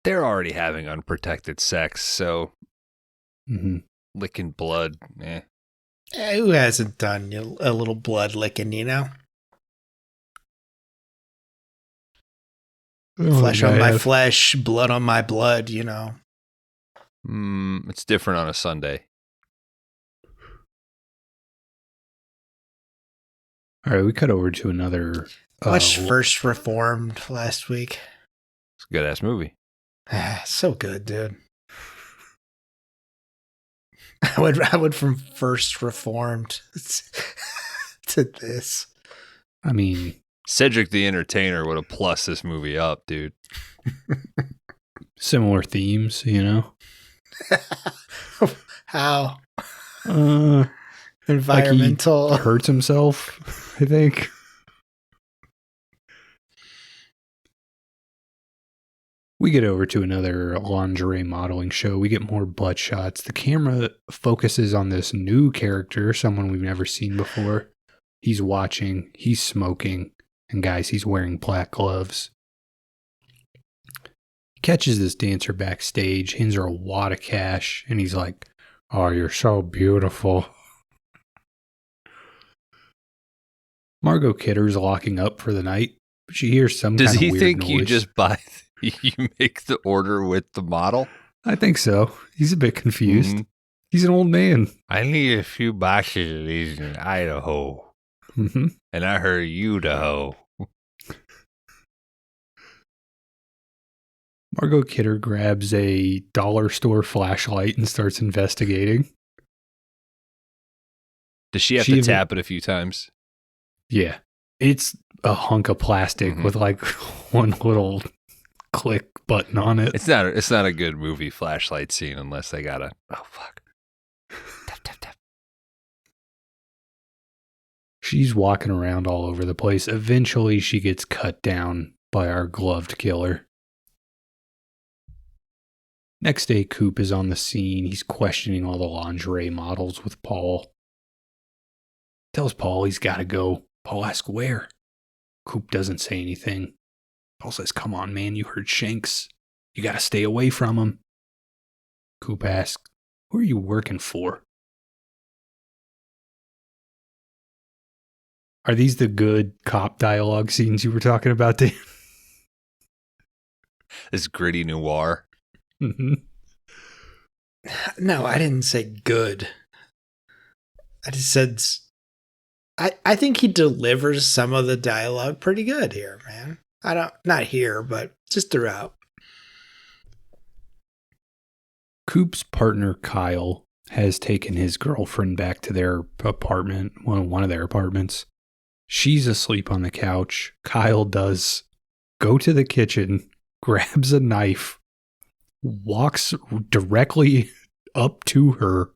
They're already having unprotected sex, so Mm-hmm. licking blood, eh. Who hasn't done a little blood licking, you know? Flesh on my flesh, blood on my blood, you know? It's different on a Sunday. All right, we cut over to another. Watched First Reformed last week. It's a good-ass movie. So good, dude. I would from First Reformed to this. I mean, Cedric the Entertainer would have plussed this movie up, dude. similar themes, you know? How? Like Environmental. he hurts himself, I think. We get over to another lingerie modeling show. We get more butt shots. The camera focuses on this new character, someone we've never seen before. He's watching, he's smoking, and guys, he's wearing black gloves. He catches this dancer backstage, hands her a wad of cash, and he's like, "Oh, you're so beautiful." Margot Kidder's locking up for the night, but she hears some Does kind of he weird think noise. you just buy, you make the order with the model? I think so. He's a bit confused. Mhm. He's an old man. I need a few boxes of these in Idaho. Mm-hmm. And I heard Idaho. Margot Kidder grabs a dollar store flashlight and starts investigating. Does she have She to even- tap it a few times? Yeah. It's a hunk of plastic Mhm. with like one little click button on it. It's not a good movie flashlight scene unless they got a, oh fuck. Tap, tap, tap. She's walking around all over the place. Eventually, she gets cut down by our gloved killer. Next day, Coop is on the scene. He's questioning all the lingerie models with Paul. Tells Paul he's got to go. Paul asks where. Coop doesn't say anything. Paul says, "Come on, man, you heard Shanks. You got to stay away from him." Coop asks, "Who are you working for?" Are these the good cop dialogue scenes you were talking about, Dan? This gritty noir. Mm-hmm. No, I didn't say good. I just said I think he delivers some of the dialogue pretty good here, man. Not here, but just throughout. Coop's partner, Kyle, has taken his girlfriend back to their apartment, one of their apartments. She's asleep on the couch. Kyle does go to the kitchen, grabs a knife, walks directly up to her,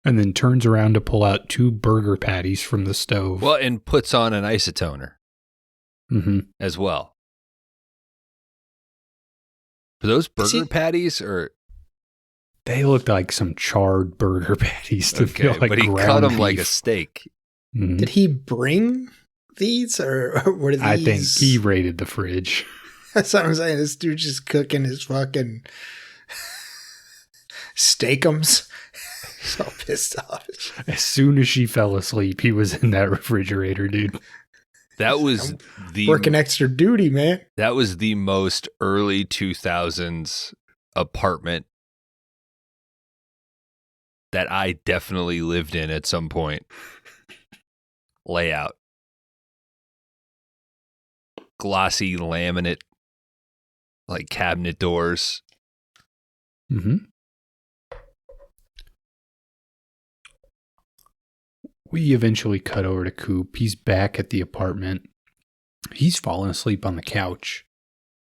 and then turns around to pull out 2 burger patties from the stove. Well, and puts on an isotoner Mm-hmm. as well. Are those Is he- burger patties or They looked like some charred burger patties to feel like but he cut ground them like a beef. steak. Mhm. Did he bring these or were these? I think he raided the fridge. That's what I'm saying. This dude just cooking his fucking steakums. So pissed off. As soon as she fell asleep, he was in that refrigerator, dude. That was Working extra duty, man. that was the most early 2000s apartment that I definitely lived in at some point. Layout. Glossy laminate, like cabinet doors. Mm-hmm. We eventually cut over to Coop. He's back at the apartment. He's fallen asleep on the couch.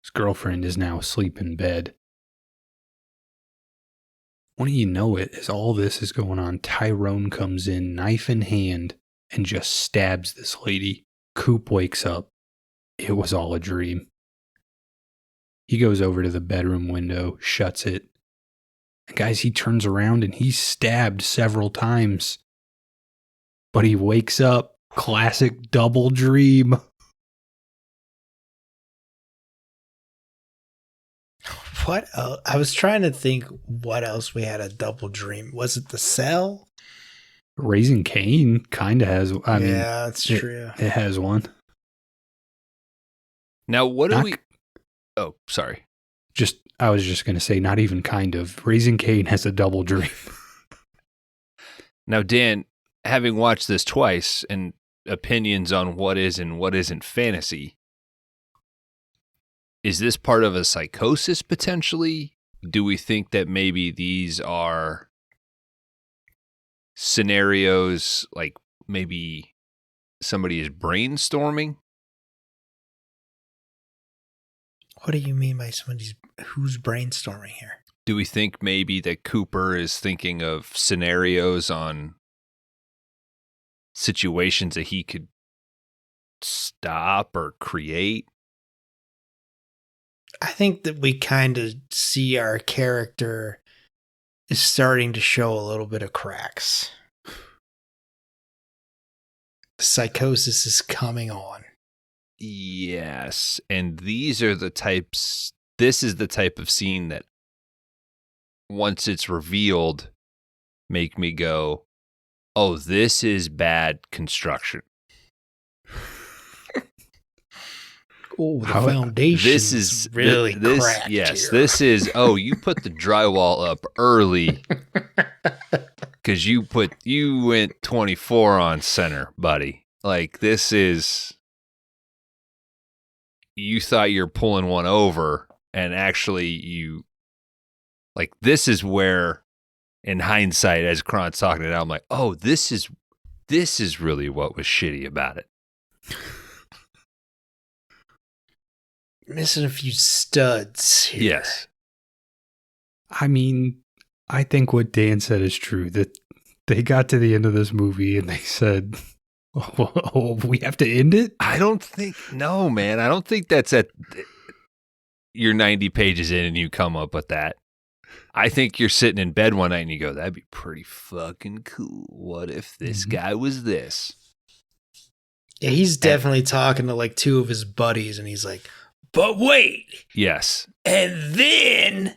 His girlfriend is now asleep in bed. When you know it, as all this is going on, Tyrone comes in, knife in hand, and just stabs this lady. Coop wakes up. It was all a dream. He goes over to the bedroom window, shuts it. And guys, he turns around and he's stabbed several times. But he wakes up. Classic double dream. What else? I was trying to think what else we had a double dream. Was it the cell? Raising Cain kind of has. I mean, yeah, that's true. it has one. Now, what do Not- we... Oh, sorry. I was just going to say, not even kind of. Raising Cain has a double dream. Now, Dan, having watched this twice and opinions on what is and what isn't fantasy, is this part of a psychosis potentially? Do we think that maybe these are scenarios like maybe somebody is brainstorming? What do you mean by who's brainstorming here? Do we think maybe that Cooper is thinking of scenarios on situations that he could stop or create? I think that we kind of see our character is starting to show a little bit of cracks. Psychosis is coming on. Yes. And this is the type of scene that once it's revealed, make me go, oh, this is bad construction. Oh, the foundation is really cracked yes, here. this is, you put the drywall up early because you went 24 on center, buddy. Like, this is, you thought you're pulling one over, and actually this is where, in hindsight, as Kron's talking it out, I'm like, oh, this is really what was shitty about it. Missing a few studs here. Yes. I mean, I think what Dan said is true, that they got to the end of this movie and they said, oh, we have to end it? No, man. I don't think that's you're 90 pages in and you come up with that. I think you're sitting in bed one night and you go, that'd be pretty fucking cool. What if this guy was this? Yeah, he's definitely talking to like two of his buddies and he's like, but wait. Yes. And then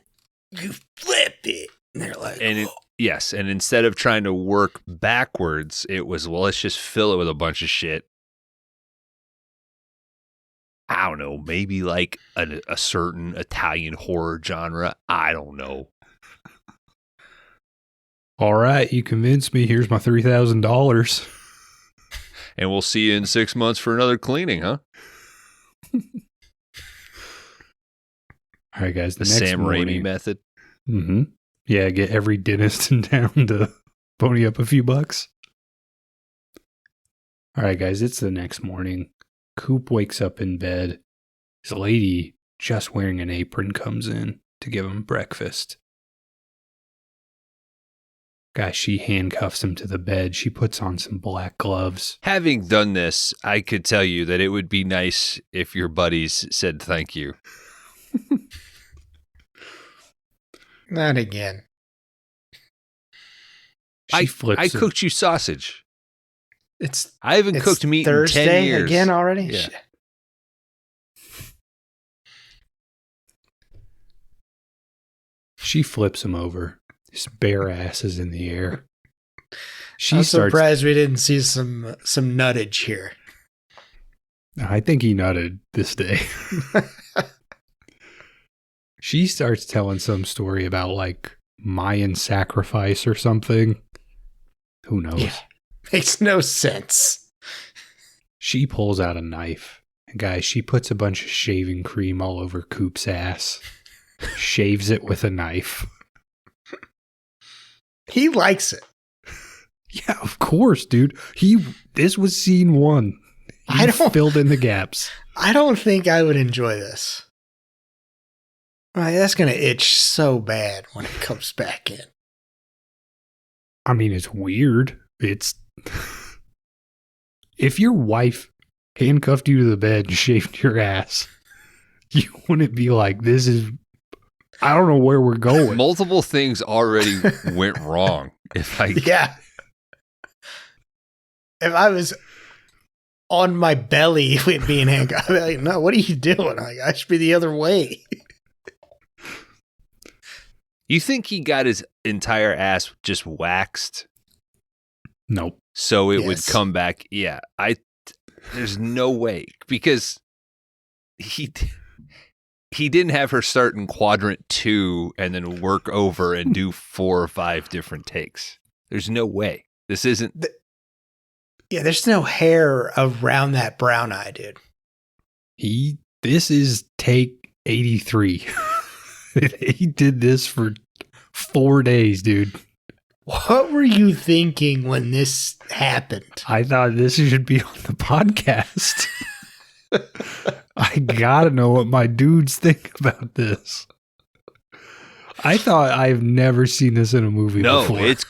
you flip it. And they're like, yes. And instead of trying to work backwards, it was, well, let's just fill it with a bunch of shit. I don't know, maybe like a certain Italian horror genre. I don't know. All right, you convinced me. Here's my $3,000. And we'll see you in 6 months for another cleaning, huh? All right, guys. The Sam Raimi method. Mm-hmm. Yeah, get every dentist in town to pony up a few bucks. All right, guys. It's the next morning. Coop wakes up in bed. His lady, just wearing an apron, comes in to give him breakfast. Guys, she handcuffs him to the bed. She puts on some black gloves. Having done this, I could tell you that it would be nice if your buddies said thank you. not again. I cooked you sausage. I haven't cooked meat Thursday in 10 years. Again already? Yeah. She flips him over. His bare ass is in the air. I'm surprised we didn't see some nuttage here. I think he nutted this day. She starts telling some story about like Mayan sacrifice or something. Who knows? Yeah. Makes no sense. She pulls out a knife. And guys, she puts a bunch of shaving cream all over Coop's ass. Shaves it with a knife. He likes it. Yeah, of course, dude. This was scene one. He filled in the gaps. I don't think I would enjoy this. That's going to itch so bad when it comes back in. I mean, it's weird. If your wife handcuffed you to the bed and shaved your ass, you wouldn't be like, this is, I don't know where we're going. Multiple things already went wrong. Yeah. If I was on my belly with being handcuffed, I'd be like, no, what are you doing? I should be the other way. You think he got his entire ass just waxed? Nope. So it would come back. Yeah. There's no way, because he didn't have her start in quadrant 2 and then work over and do 4 or 5 different takes. There's no way. This isn't. There's no hair around that brown eye, dude. This is take 83. He did this for 4 days, dude. What were you thinking when this happened? I thought this should be on the podcast. I gotta know what my dudes think about this. I thought I've never seen this in a movie before. No, it's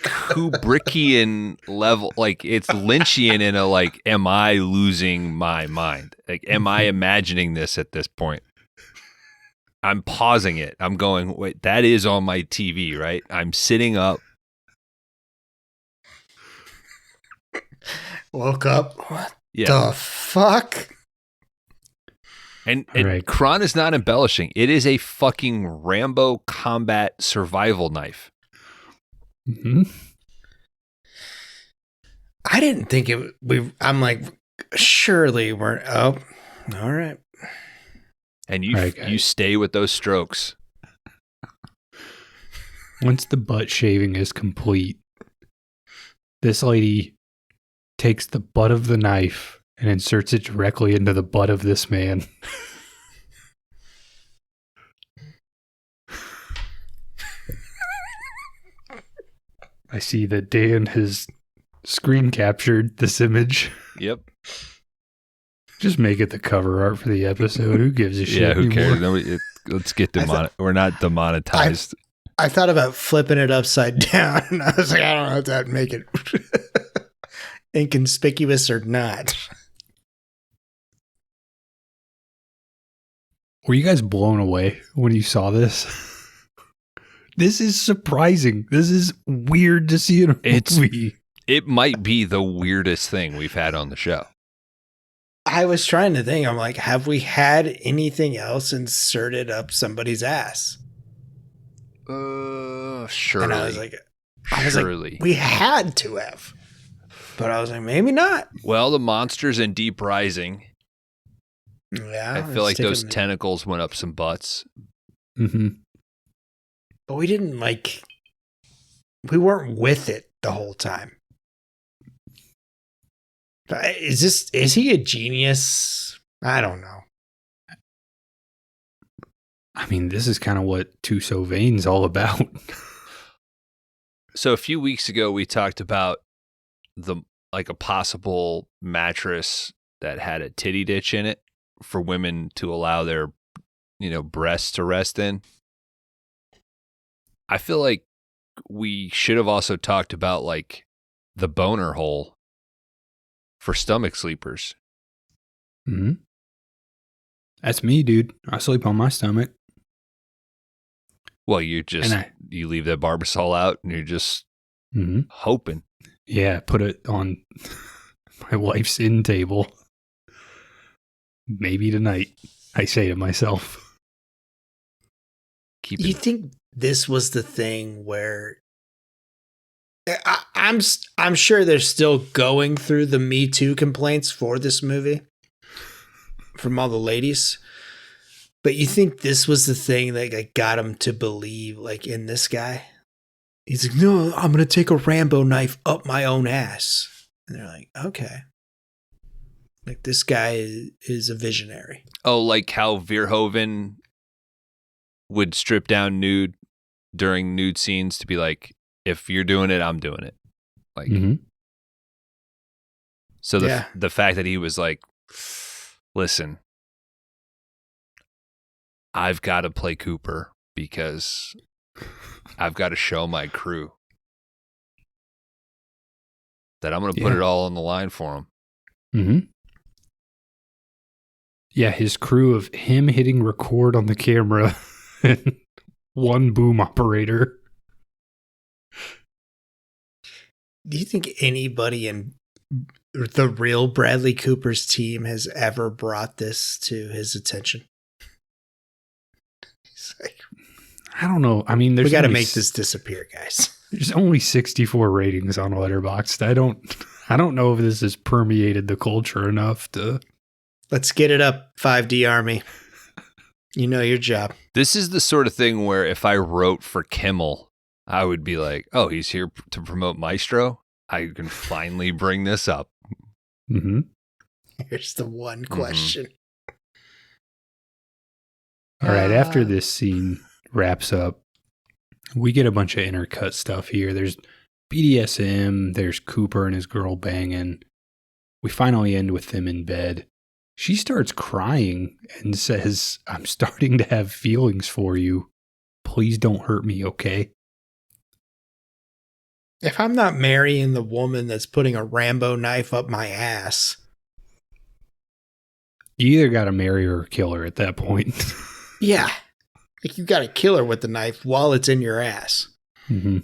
Kubrickian level, like it's Lynchian in a like, am I losing my mind? Like, am I imagining this at this point? I'm pausing it. I'm going, wait, that is on my TV, right? I'm sitting up. Woke up. What Yeah. the fuck? And Right. Kron is not embellishing. It is a fucking Rambo combat survival knife. Mm-hmm. I didn't think it. I'm like, surely we're. Oh, all right. And you Right, guys. you stay with those strokes. Once the butt shaving is complete, this lady takes the butt of the knife and inserts it directly into the butt of this man. I see that Dan has screen captured this image. Yep. Just make it the cover art for the episode. Who gives a shit? Yeah, who cares? anymore? Nobody, let's get we're not demonetized. I thought about flipping it upside down, and I was like, I don't know if that'd make it inconspicuous or not. Were you guys blown away when you saw this? This is surprising. This is weird to see in a movie. It might be the weirdest thing we've had on the show. I was trying to think. I'm like, have we had anything else inserted up somebody's ass? Surely. And I was like, surely. we had to have. But I was like, maybe not. Well, the monsters in Deep Rising. Yeah. I feel like those tentacles went up some butts. Mm-hmm. But we didn't we weren't with it the whole time. Is he a genius? I don't know. I mean, this is kind of what Tuso Vane's all about. So a few weeks ago, we talked about a possible mattress that had a titty ditch in it for women to allow their, breasts to rest in. I feel like we should have also talked about the boner hole for stomach sleepers. Mm-hmm. That's me, dude. I sleep on my stomach. Well, you leave that Barbasol out and you're just hoping. Yeah, put it on my wife's end table. Maybe tonight, I say to myself. You think this was the thing where I'm sure they're still going through the Me Too complaints for this movie from all the ladies, but you think this was the thing that got them to believe in this guy? He's like, no, I'm gonna take a Rambo knife up my own ass, and they're like, okay, this guy is a visionary. Oh, like how Verhoeven would strip down nude during nude scenes to be like, if you're doing it, I'm doing it. So the fact that he was like, listen, I've got to play Cooper because I've got to show my crew that I'm going to put it all on the line for them. Mm-hmm. Yeah, his crew of him hitting record on the camera and one boom operator. Do you think anybody in the real Bradley Cooper's team has ever brought this to his attention? He's like, I don't know. I mean, we got to make this disappear, guys. There's only 64 ratings on Letterboxd. I don't know if this has permeated the culture enough to. Let's get it up, 5D Army. You know your job. This is the sort of thing where if I wrote for Kimmel, I would be like, oh, he's here to promote Maestro. I can finally bring this up. Mm-hmm. Here's the one question. All right. After this scene wraps up, we get a bunch of intercut stuff here. There's BDSM. There's Cooper and his girl banging. We finally end with them in bed. She starts crying and says, I'm starting to have feelings for you. please don't hurt me, okay? If I'm not marrying the woman that's putting a Rambo knife up my ass. You either got to marry her or kill her at that point. Yeah. Like, you got to kill her with the knife while it's in your ass. Mm-hmm.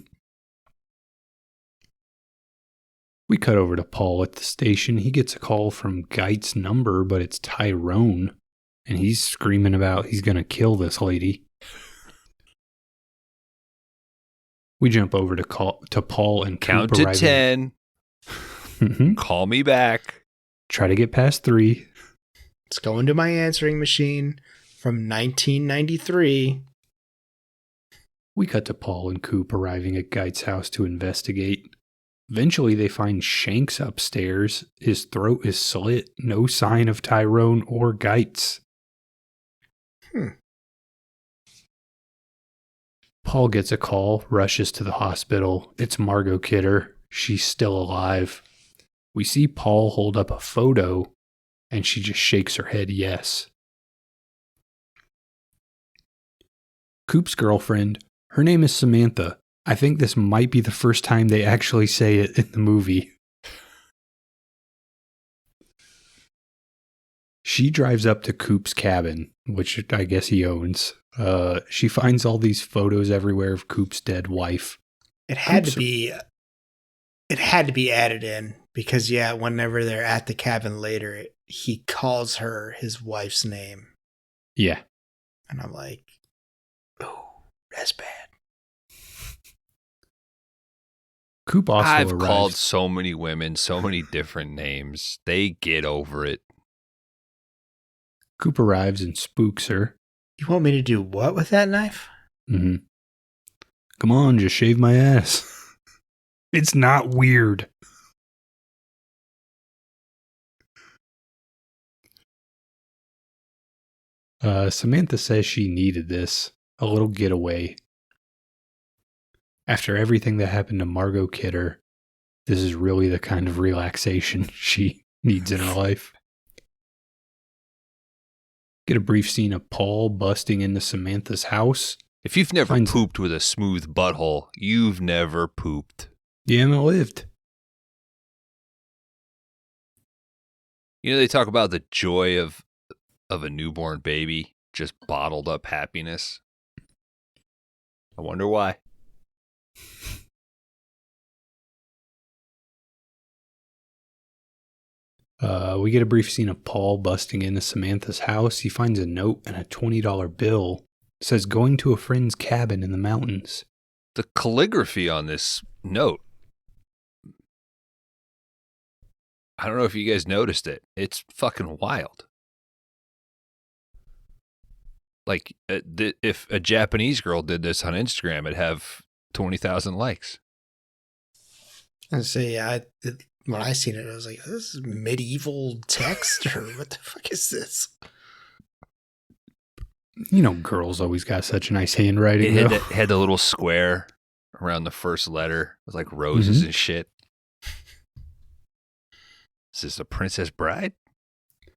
We cut over to Paul at the station. He gets a call from Geit's number, but it's Tyrone. And he's screaming about he's going to kill this lady. We jump over to Paul and Count Coop to arriving. 10. Mm-hmm. Call me back. Try to get past 3. It's going to my answering machine from 1993. We cut to Paul and Coop arriving at Geit's house to investigate. Eventually, they find Shanks upstairs. His throat is slit. No sign of Tyrone or Geit's. Paul gets a call, rushes to the hospital. It's Margot Kidder. She's still alive. We see Paul hold up a photo, and she just shakes her head yes. Coop's girlfriend, her name is Samantha. I think this might be the first time they actually say it in the movie. She drives up to Coop's cabin, which I guess he owns. She finds all these photos everywhere of Coop's dead wife. It had to be added in because, yeah, whenever they're at the cabin later, he calls her his wife's name. Yeah. And I'm like, oh, that's bad. Coop also I've arrives. called so many women so many different names. They get over it. Coop arrives and spooks her. You want me to do what with that knife? Mm-hmm. Come on, just shave my ass. It's not weird. Samantha says she needed this. A little getaway. After everything that happened to Margot Kidder, this is really the kind of relaxation she needs in her life. Get a brief scene of Paul busting into Samantha's house. If you've never pooped with a smooth butthole, you've never pooped. You haven't lived. You know, they talk about the joy of a newborn baby, just bottled up happiness. I wonder why. We get a brief scene of Paul busting into Samantha's house. He finds a note and a $20 bill. It says, going to a friend's cabin in the mountains. The calligraphy on this note, I don't know if you guys noticed it. It's fucking wild. Like, if a Japanese girl did this on Instagram, it'd have 20,000 likes. I say, when I seen it, I was like, this is medieval text, or what the fuck is this? You know, girls always got such nice handwriting. It had the little square around the first letter with like roses and shit. Is this a Princess Bride?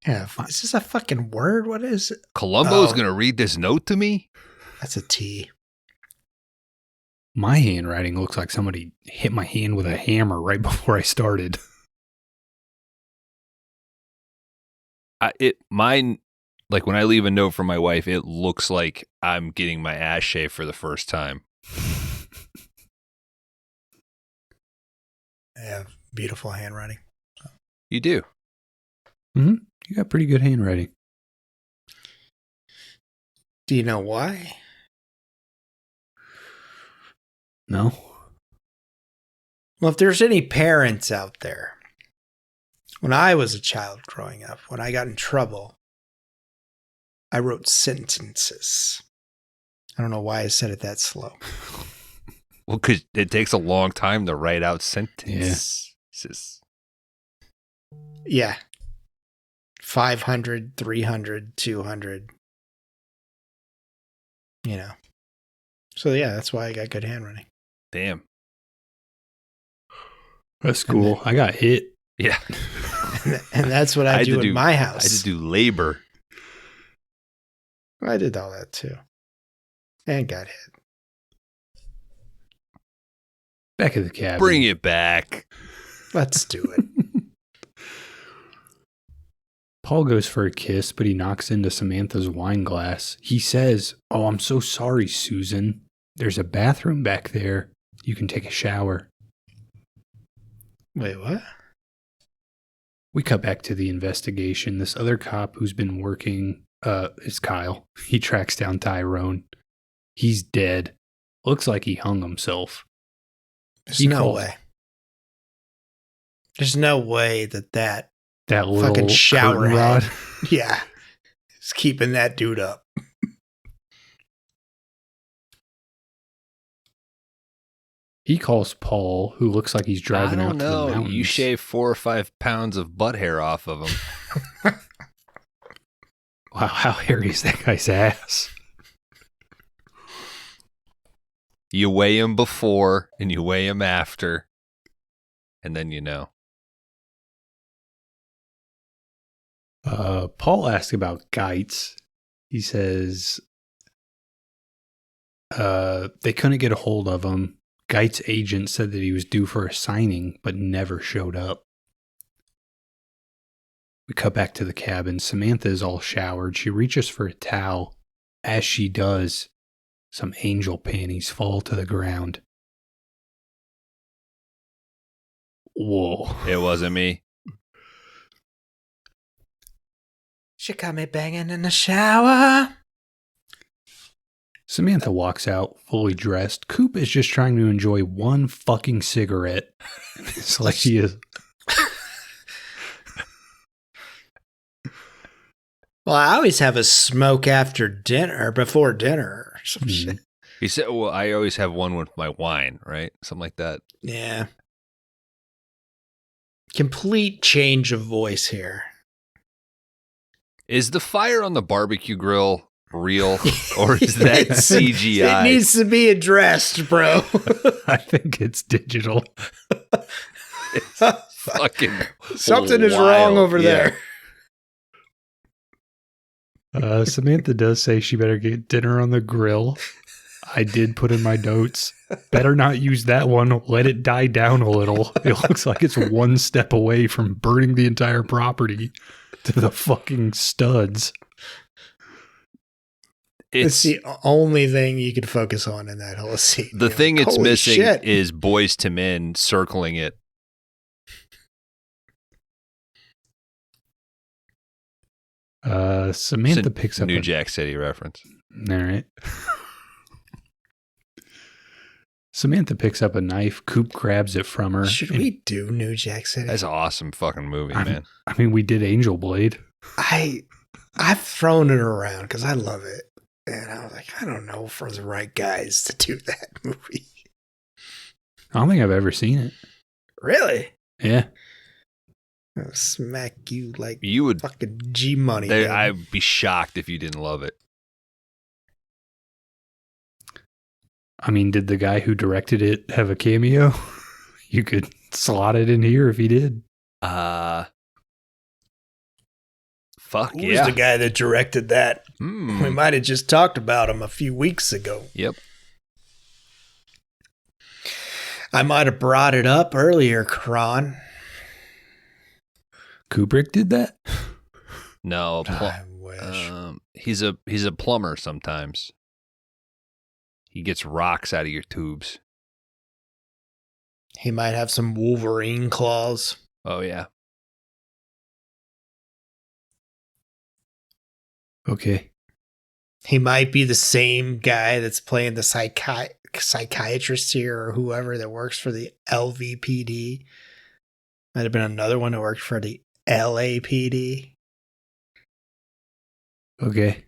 Yeah, is this a fucking word? What is it? Columbo's going to read this note to me? That's a T. My handwriting looks like somebody hit my hand with a hammer right before I started. Mine, like when I leave a note for my wife, it looks like I'm getting my ass shaved for the first time. Yeah, beautiful handwriting. You do. Mm-hmm. You got pretty good handwriting. Do you know why? No. Well, if there's any parents out there, when I was a child growing up, when I got in trouble, I wrote sentences. I don't know why I said it that slow. Well, because it takes a long time to write out sentences. Yeah. 500, 300, 200. You know. So, yeah, that's why I got good handwriting. Damn. That's cool. I got hit. Yeah. And that's what I do in my house. I had to do labor. I did all that too. And got hit. Back at the cabin. Bring it back. Let's do it. Paul goes for a kiss, but he knocks into Samantha's wine glass. He says, "Oh, I'm so sorry, Susan. There's a bathroom back there. You can take a shower." Wait, what? We cut back to the investigation. This other cop who's been working is Kyle. He tracks down Tyrone. He's dead. Looks like he hung himself. There's no way. There's no way that little fucking shower curtain rod. Yeah, is keeping that dude up. He calls Paul, who looks like he's driving out to the mountains. You shave 4 or 5 pounds of butt hair off of him. Wow, how hairy is that guy's ass? You weigh him before and you weigh him after, and then you know. Paul asks about Geitz. He says they couldn't get a hold of him. Geit's agent said that he was due for a signing, but never showed up. We cut back to the cabin. Samantha is all showered. She reaches for a towel. As she does, some angel panties fall to the ground. Whoa. It wasn't me. She got me banging in the shower. Samantha walks out, fully dressed. Coop is just trying to enjoy one fucking cigarette. It's like she is. Well, I always have a smoke after dinner or before dinner or some shit. He said, well, I always have one with my wine, right? Something like that. Yeah. Complete change of voice here. Is the fire on the barbecue grill real, or is that CGI? It needs to be addressed, bro. I think it's digital. It's fucking something wild. is wrong over there. Samantha does say she better get dinner on the grill. I did put in my notes. Better not use that one. Let it die down a little. It looks like it's one step away from burning the entire property to the fucking studs. It's the only thing you could focus on in that whole scene. The thing it's holy missing shit. is Boys to Men circling it. Samantha picks up New Jack City reference. All right. Samantha picks up a knife. Coop grabs it from her. Should we do New Jack City? That's an awesome fucking movie, man. I mean, we did Angel Blade. I've thrown it around because I love it. And I was like, I don't know for the right guys to do that movie. I don't think I've ever seen it. Really? Yeah. I'll smack you like You would fucking G money. I'd be shocked if you didn't love it. I mean, did the guy who directed it have a cameo? You could slot it in here if he did. Fuck Who's yeah. the guy that directed that? We might have just talked about him a few weeks ago. Yep. I might have brought it up earlier, Kron. Kubrick did that? No, I wish. he's a plumber sometimes. He gets rocks out of your tubes. He might have some Wolverine claws. Oh yeah. Okay. He might be the same guy that's playing the psychiatrist here or whoever that works for the LVPD. Might have been another one that worked for the LAPD. Okay.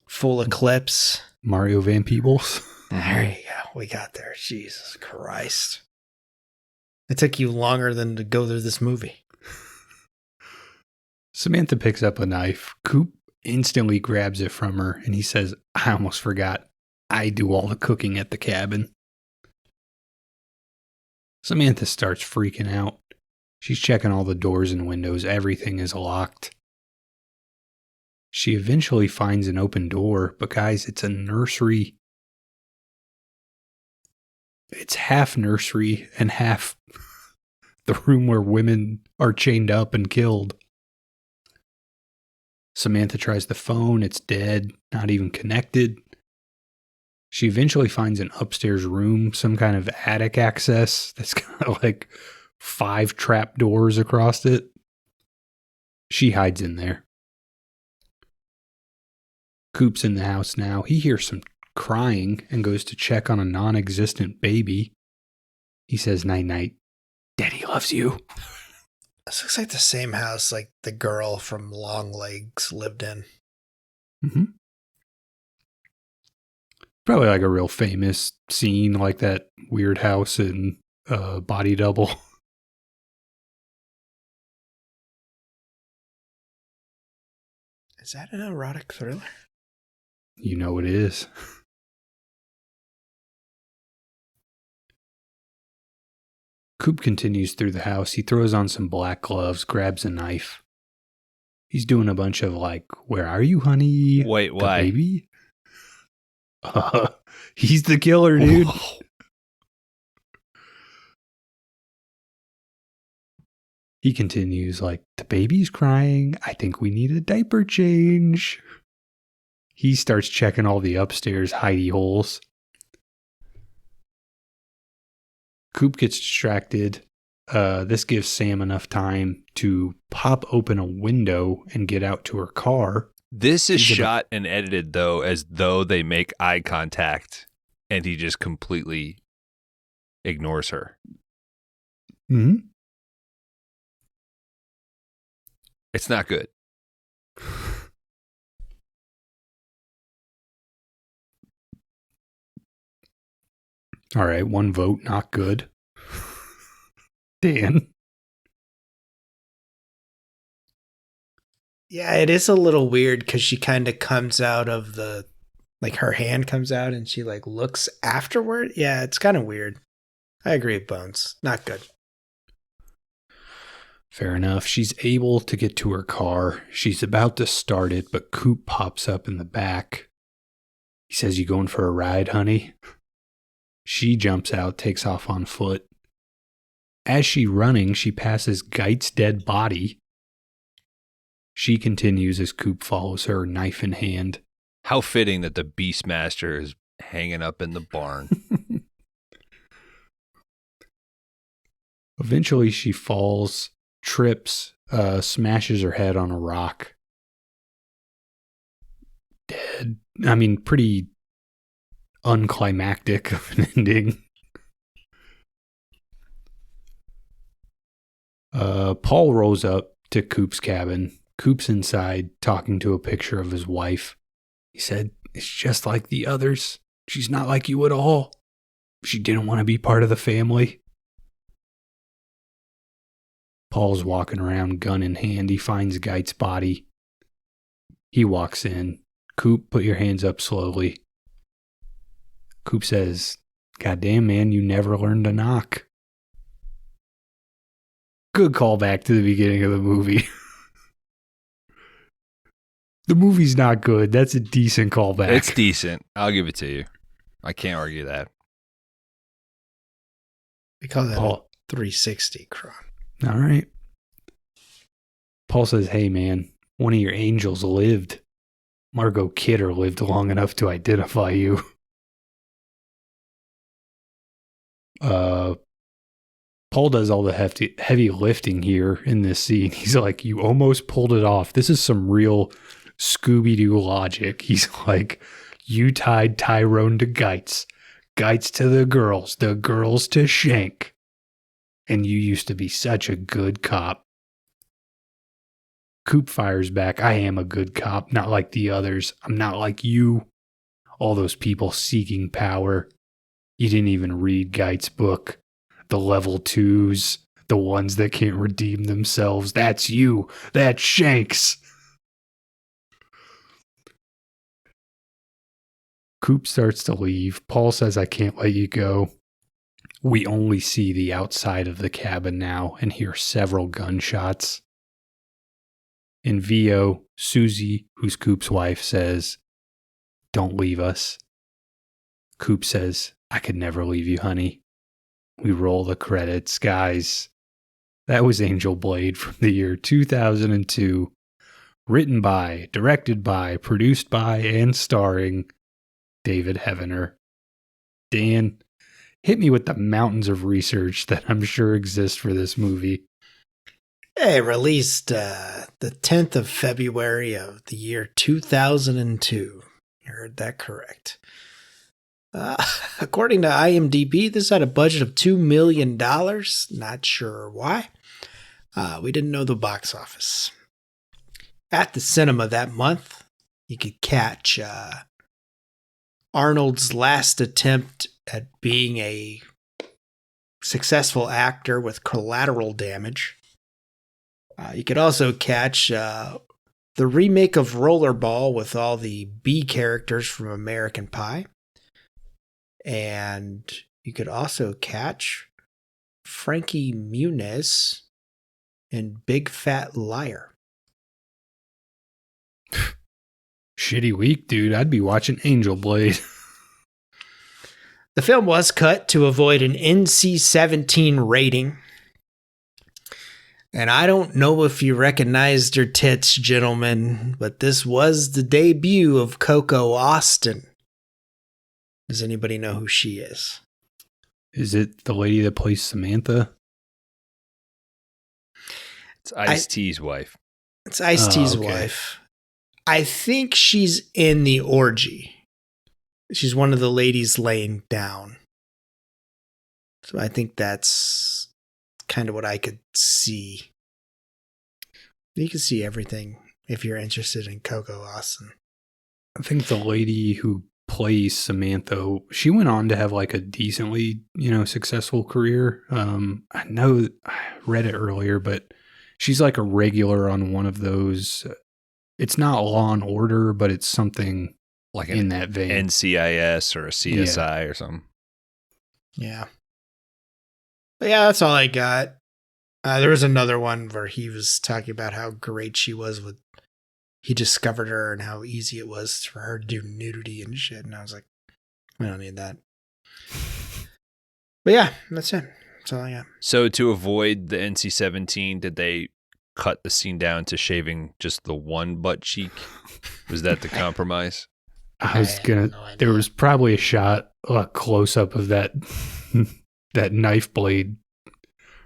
Full eclipse. Mario Van Peebles. There you go. We got there. Jesus Christ. It took you longer than to go through this movie. Samantha picks up a knife. Coop instantly grabs it from her, and he says, I almost forgot. I do all the cooking at the cabin. Samantha starts freaking out. She's checking all the doors and windows. Everything is locked. She eventually finds an open door, but guys, it's a nursery. It's half nursery and half the room where women are chained up and killed. Samantha tries the phone. It's dead, not even connected. She eventually finds an upstairs room, some kind of attic access that's got like 5 trap doors across it. She hides in there. Coop's in the house now. He hears some crying and goes to check on a non-existent baby. He says, "Night-night. Daddy loves you." This looks like the same house like the girl from Long Legs lived in. Mm-hmm. Probably like a real famous scene, like that weird house in Body Double. Is that an erotic thriller? You know it is. Coop continues through the house. He throws on some black gloves, grabs a knife. He's doing a bunch of like, "Where are you, honey?" Wait, The why? baby? He's the killer, dude. Whoa. He continues like, "The baby's crying. I think we need a diaper change." He starts checking all the upstairs hidey holes. Coop gets distracted. This gives Sam enough time to pop open a window and get out to her car. This is She's shot and edited, though, as though they make eye contact and he just completely ignores her. Mm-hmm. It's not good. All right, 1 vote, not good. Dan. Yeah, it is a little weird because she kind of comes out of the, like her hand comes out and she like looks afterward. Yeah, it's kind of weird. I agree with Bones. Not good. Fair enough. She's able to get to her car. She's about to start it, but Coop pops up in the back. He says, "You going for a ride, honey?" She jumps out, takes off on foot. As she's running, she passes Geit's dead body. She continues as Coop follows her, knife in hand. How fitting that the Beastmaster is hanging up in the barn. Eventually, she falls, trips, smashes her head on a rock. Dead. I mean, pretty unclimactic of an ending. Paul rolls up to Coop's cabin. Coop's inside talking to a picture of his wife. He said, "It's just like the others. She's not like you at all. She didn't want to be part of the family." Paul's walking around, gun in hand. He finds Geit's body. He walks in. "Coop, put your hands up slowly." Coop says, "Goddamn, man, you never learned to knock." Good callback to the beginning of the movie. The movie's not good. That's a decent callback. It's decent. I'll give it to you. I can't argue that. We call that Paul. 360 Kron. All right. Paul says, "Hey, man, one of your angels lived. Margot Kidder lived long enough to identify you." Paul does all the heavy lifting here in this scene. He's like, "You almost pulled it off. This is some real Scooby-Doo logic." He's like, "You tied Tyrone to Geitz to the girls to Shank. And you used to be such a good cop." Coop fires back, "I am a good cop, not like the others. I'm not like you. All those people seeking power. You didn't even read Geit's book. The level 2s, the ones that can't redeem themselves. That's you. That's Shanks." Coop starts to leave. Paul says, "I can't let you go." We only see the outside of the cabin now and hear several gunshots. In VO, Susie, who's Coop's wife, says, "Don't leave us." Coop says, "I could never leave you, honey." We roll the credits, guys. That was Angel Blade from the year 2002. Written by, directed by, produced by, and starring David Heavener. Dan, hit me with the mountains of research that I'm sure exist for this movie. It released the 10th of February of the year 2002. You heard that correct. According to IMDb, this had a budget of $2 million. Not sure why. We didn't know the box office. At the cinema that month, you could catch Arnold's last attempt at being a successful actor with Collateral Damage. You could also catch the remake of Rollerball with all the B characters from American Pie. And you could also catch Frankie Muniz in Big Fat Liar. Shitty week, dude. I'd be watching Angel Blade. The film was cut to avoid an NC-17 rating. And I don't know if you recognized her tits, gentlemen, but this was the debut of Coco Austin. Does anybody know who she is? Is it the lady that plays Samantha? It's Ice-T's wife. It's Ice-T's okay. wife. I think she's in the orgy. She's one of the ladies laying down. So I think that's kind of what I could see. You can see everything if you're interested in Coco Austin. I think the lady who plays Samantha, she went on to have like a decently, successful career. I know I read it earlier, but she's like a regular on one of those. It's not Law and Order, but it's something Like in that vein. NCIS or a CSI or something. Yeah. But yeah, that's all I got. There was another one where he was talking about how great she was with. He discovered her and how easy it was for her to do nudity and shit. And I was like, I don't need that. But yeah, that's it. That's all I got. So to avoid the NC-17, did they cut the scene down to shaving just the one butt cheek? Was that the compromise? I was gonna. There was probably a close up of that that knife blade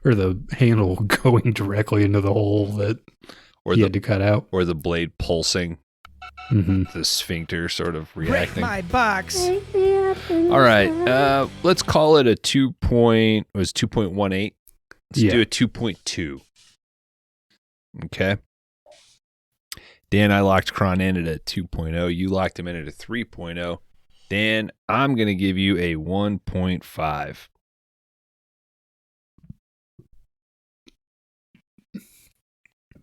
or the handle going directly into the hole that he had to cut out, or the blade pulsing, the sphincter sort of reacting. Break my box. All right, let's call it a 2.18. Let's do a 2.2. Okay. Dan, I locked Kron in at a 2.0. You locked him in at a 3.0. Dan, I'm going to give you a 1.5.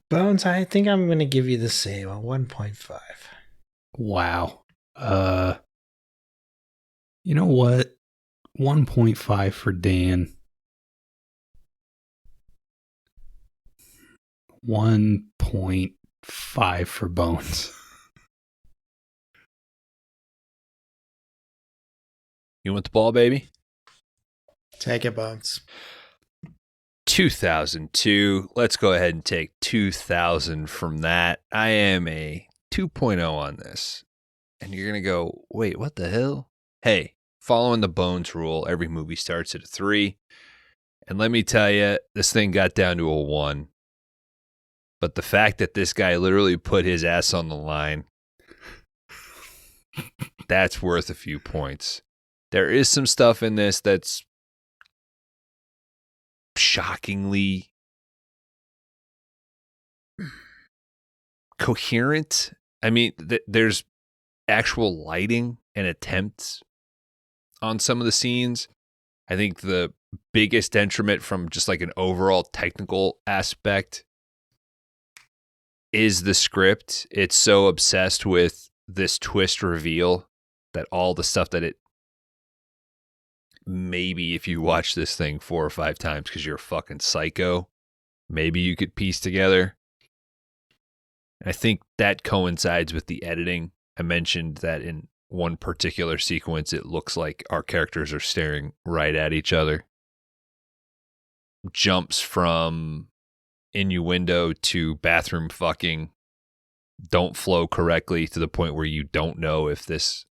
Bones, I think I'm going to give you the same, a 1.5. Wow. You know what? 1.5 for Dan. 1.5 for Bones. You want the ball, baby? Take it, Bones. 2002. Let's go ahead and take 2000 from that. I am a 2.0 on this. And you're going to go, wait, what the hell? Hey, following the Bones rule, every movie starts at a 3. And let me tell you, this thing got down to a 1. But the fact that this guy literally put his ass on the line, that's worth a few points. There is some stuff in this that's shockingly coherent. I mean, there's actual lighting and attempts on some of the scenes. I think the biggest detriment from just like an overall technical aspect is the script. It's so obsessed with this twist reveal that all the stuff that it maybe if you watch this thing 4 or 5 times because you're a fucking psycho, maybe you could piece together. I think that coincides with the editing. I mentioned that in one particular sequence, it looks like our characters are staring right at each other. Jumps from innuendo to bathroom fucking don't flow correctly to the point where you don't know if this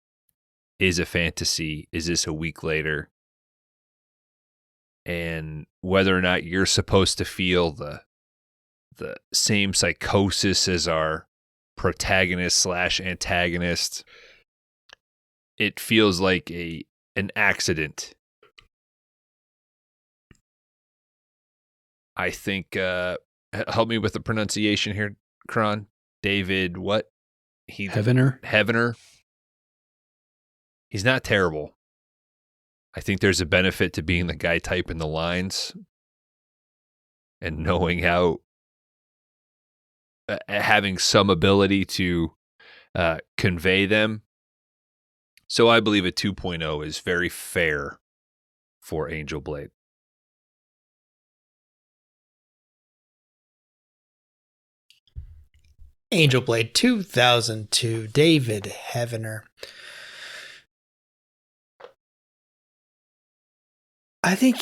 is a fantasy. Is this a week later? And whether or not you're supposed to feel the same psychosis as our protagonist / antagonist. It feels like an accident. I think, help me with the pronunciation here, Kron. David, what? Heavener. He's not terrible. I think there's a benefit to being the guy typing the lines and knowing how, having some ability to convey them. So I believe a 2.0 is very fair for Angel Blade. Angel Blade 2002, David Heavener. I think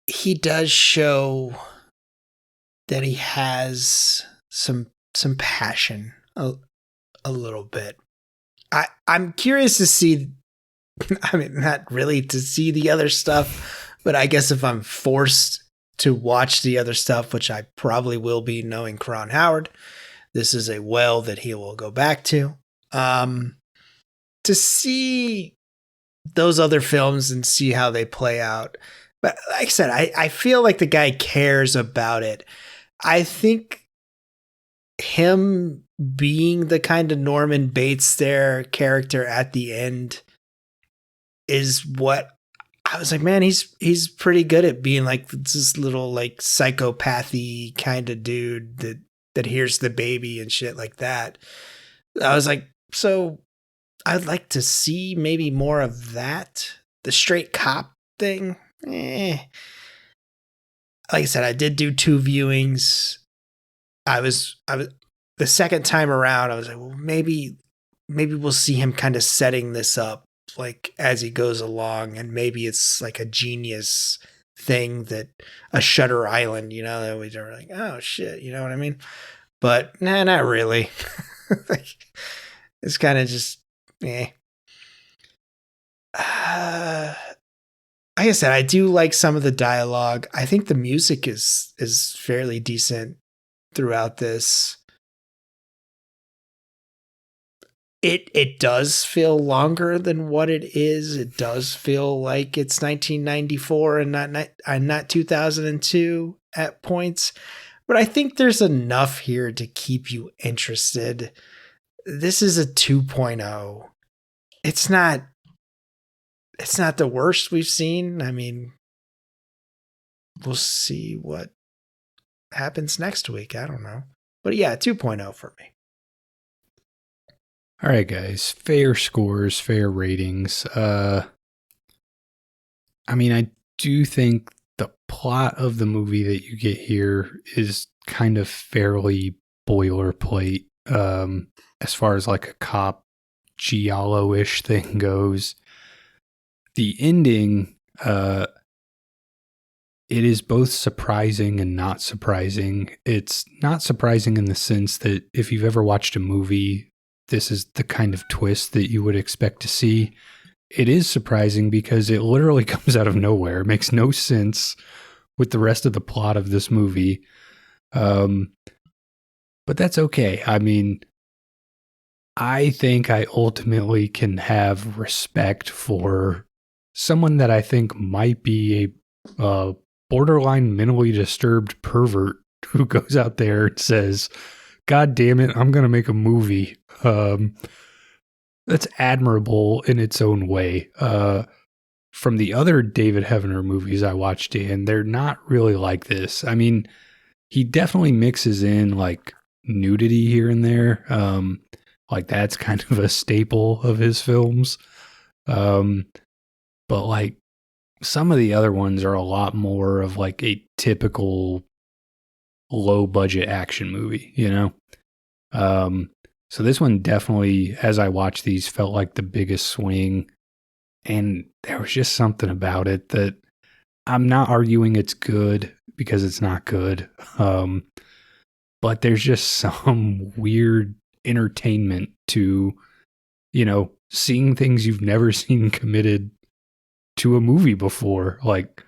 he does show that he has some passion a little bit. I'm curious to see, I mean, not really to see the other stuff, but I guess if I'm forced to watch the other stuff, which I probably will be knowing Kron Howard, this is a well that he will go back to see those other films and see how they play out. But like I said, I feel like the guy cares about it. I think him being the kind of Norman Bates there character at the end is what I was like, man, he's pretty good at being like this little like psychopathy kind of dude that hears the baby and shit like that. I was like, so I'd like to see maybe more of that. The straight cop thing. Like I said, I did do 2 viewings. I was the second time around, I was like, well, maybe we'll see him kind of setting this up like as he goes along, and maybe it's like a genius thing that a Shutter Island, you know, that we were like, oh shit, you know what I mean? But nah, not really. Like, it's kind of just like I said, I do like some of the dialogue. I think the music is fairly decent throughout this. It does feel longer than what it is. It does feel like it's 1994 and not 2002 at points. But I think there's enough here to keep you interested. This is a 2.0. It's not the worst we've seen. I mean, we'll see what happens next week. I don't know. But yeah, 2.0 for me. All right, guys. Fair scores, fair ratings. I mean, I do think the plot of the movie that you get here is kind of fairly boilerplate as far as like a cop giallo-ish thing goes. The ending, it is both surprising and not surprising. It's not surprising in the sense that if you've ever watched a movie, this is the kind of twist that you would expect to see. It is surprising because it literally comes out of nowhere. It makes no sense with the rest of the plot of this movie. But that's okay. I mean, I think I ultimately can have respect for someone that I think might be a borderline mentally disturbed pervert who goes out there and says, God damn it, I'm going to make a movie. That's admirable in its own way. From the other David Heavener movies I watched, and they're not really like this. I mean, he definitely mixes in like nudity here and there. Like that's kind of a staple of his films. But like some of the other ones are a lot more of like a typical low budget action movie, you know? So this one definitely, as I watched these, felt like the biggest swing. And there was just something about it that I'm not arguing it's good because it's not good. But there's just some weird entertainment to, seeing things you've never seen committed to a movie before. Like,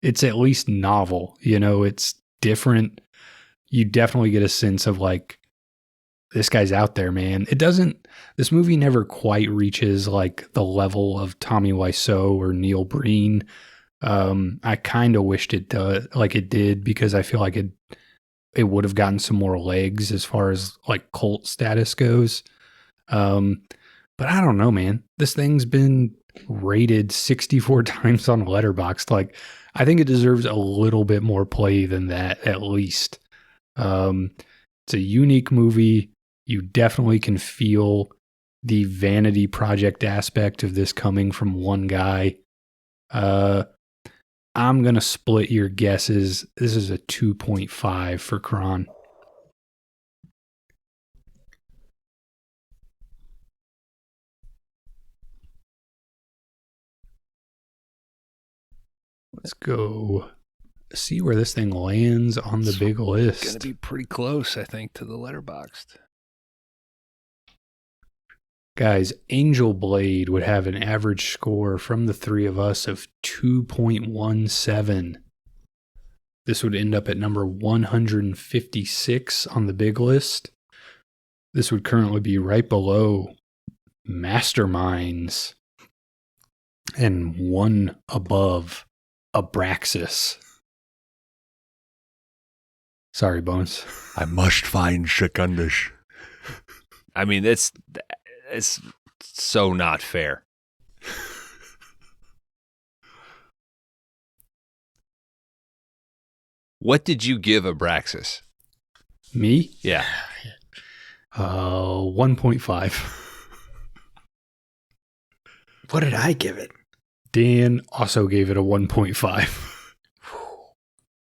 it's at least novel, it's different. You definitely get a sense of like, this guy's out there, man. This movie never quite reaches like the level of Tommy Wiseau or Neil Breen. I kind of wished it did, because I feel like it would have gotten some more legs as far as like cult status goes. But I don't know, man. This thing's been rated 64 times on Letterboxd. Like, I think it deserves a little bit more play than that, at least. It's a unique movie. You definitely can feel the vanity project aspect of this coming from one guy. I'm going to split your guesses. This is a 2.5 for Kron. Let's go see where this thing lands on the big list. It's going to be pretty close, I think, to the Letterboxd. Guys, Angel Blade would have an average score from the three of us of 2.17. This would end up at number 156 on the big list. This would currently be right below Masterminds and one above Abraxas. Sorry, Bones. I must find Secundus. I mean, it's so not fair. What did you give Abraxas? Me? Yeah. 1.5. What did I give it? Dan also gave it a 1.5.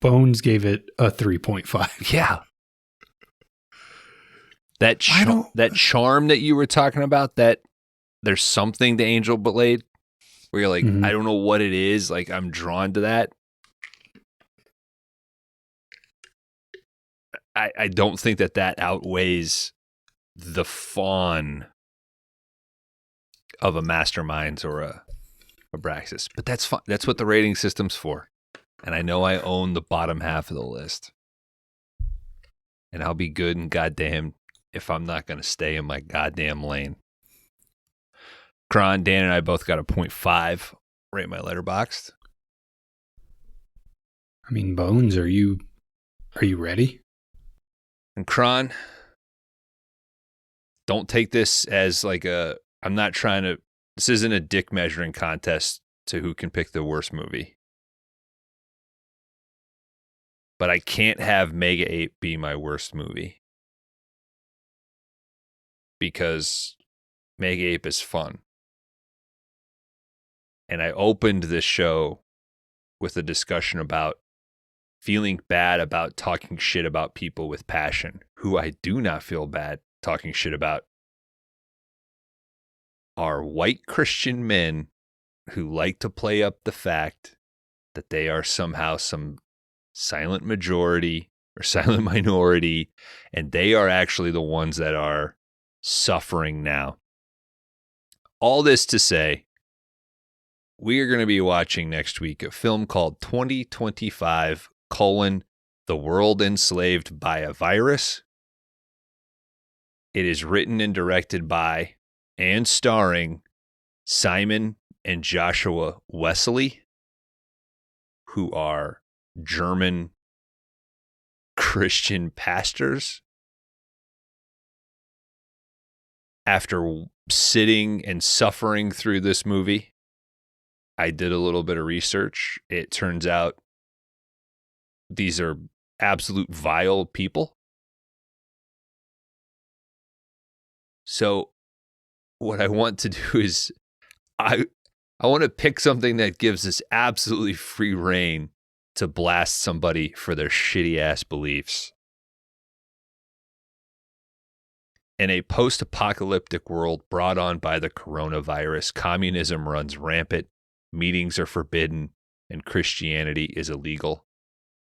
Bones gave it a 3.5. Yeah. That charm that you were talking about, that there's something to Angel Blade where you're like, I don't know what it is. Like, I'm drawn to that. I don't think that outweighs the fun of a Masterminds or a Abraxas. But that's fun. That's what the rating system's for. And I know I own the bottom half of the list. And I'll be good and goddamn if I'm not going to stay in my goddamn lane. Kron, Dan, and I both got a 0.5 rate my Letterboxd. I mean, Bones, are you ready? And Kron, don't take this as like this isn't a dick measuring contest to who can pick the worst movie. But I can't have Mega Ape be my worst movie. Because Mega Ape is fun. And I opened this show with a discussion about feeling bad about talking shit about people with passion, who I do not feel bad talking shit about are white Christian men who like to play up the fact that they are somehow some silent majority or silent minority, and they are actually the ones that are suffering now. All this to say, we are going to be watching next week a film called 2025, The World Enslaved by a Virus. It is written and directed by and starring Simon and Joshua Wesley, who are German Christian pastors. After sitting and suffering through this movie, I did a little bit of research. It turns out these are absolute vile people. So what I want to do is I want to pick something that gives us absolutely free reign to blast somebody for their shitty ass beliefs. In a post-apocalyptic world brought on by the coronavirus, communism runs rampant, meetings are forbidden, and Christianity is illegal.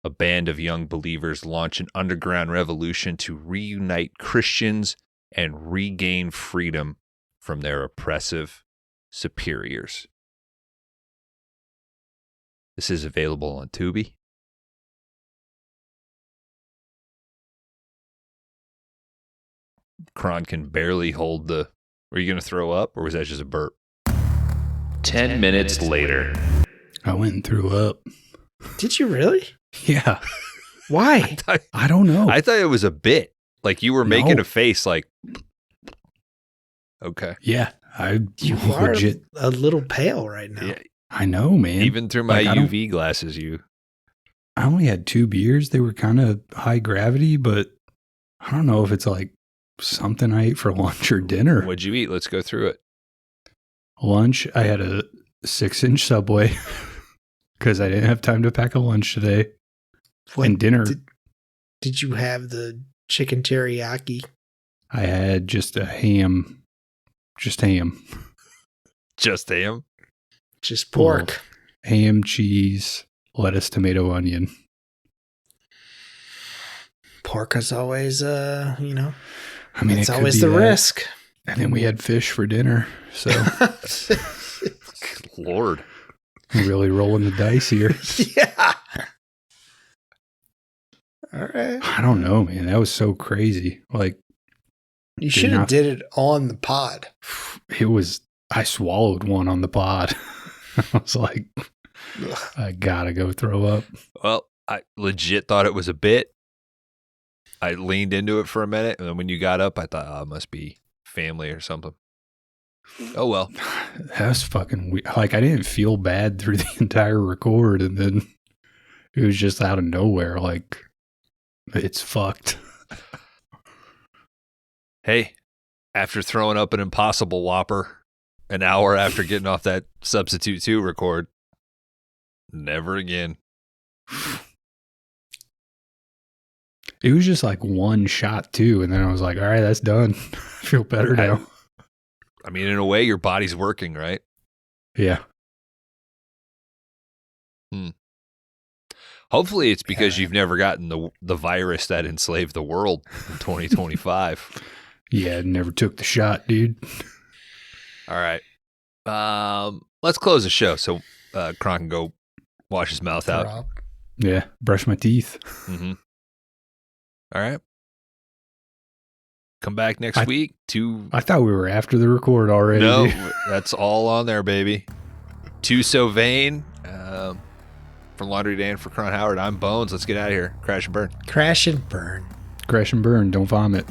A band of young believers launch an underground revolution to reunite Christians and regain freedom from their oppressive superiors. This is available on Tubi. Kron can barely hold the... Were you going to throw up, or was that just a burp? 10 minutes later. I went and threw up. Did you really? Yeah. Why? I don't know. I thought it was a bit. Like you were making a face like... Okay. Yeah. You are a little pale right now. Yeah. I know, man. Even through my UV glasses, I only had 2 beers. They were kind of high gravity, but I don't know if it's like something I ate for lunch or dinner. What'd you eat? Let's go through it. Lunch, I had a 6-inch Subway because I didn't have time to pack a lunch today. And dinner. Did you have the chicken teriyaki? I had just a ham. Just ham. Just ham? Just pork. Ham, cheese, lettuce, tomato, onion. Pork is always, I mean, it's always the risk. And then we had fish for dinner. So, Lord. Really rolling the dice here. Yeah. All right. I don't know, man. That was so crazy. Like, you should have did it on the pod. I swallowed one on the pod. I was like, I gotta go throw up. Well, I legit thought it was a bit. I leaned into it for a minute, and then when you got up, I thought, oh, it must be family or something. Oh, well. That was fucking weird. Like, I didn't feel bad through the entire record, and then it was just out of nowhere. Like, it's fucked. Hey, after throwing up an Impossible Whopper an hour after getting off that Substitute 2 record, never again. It was just like one shot, too, and then I was like, all right, that's done. I feel better now. I mean, in a way, your body's working, right? Yeah. Hopefully it's because you've never gotten the virus that enslaved the world in 2025. Yeah, never took the shot, dude. All right. Let's close the show so Kron can go wash his mouth out. Yeah, brush my teeth. Mm-hmm. All right. Come back next week to... I thought we were after the record already. No, that's all on there, baby. To So Vain. From Laundry Dan for Kron Howard, I'm Bones. Let's get out of here. Crash and burn. Crash and burn. Crash and burn. Don't vomit.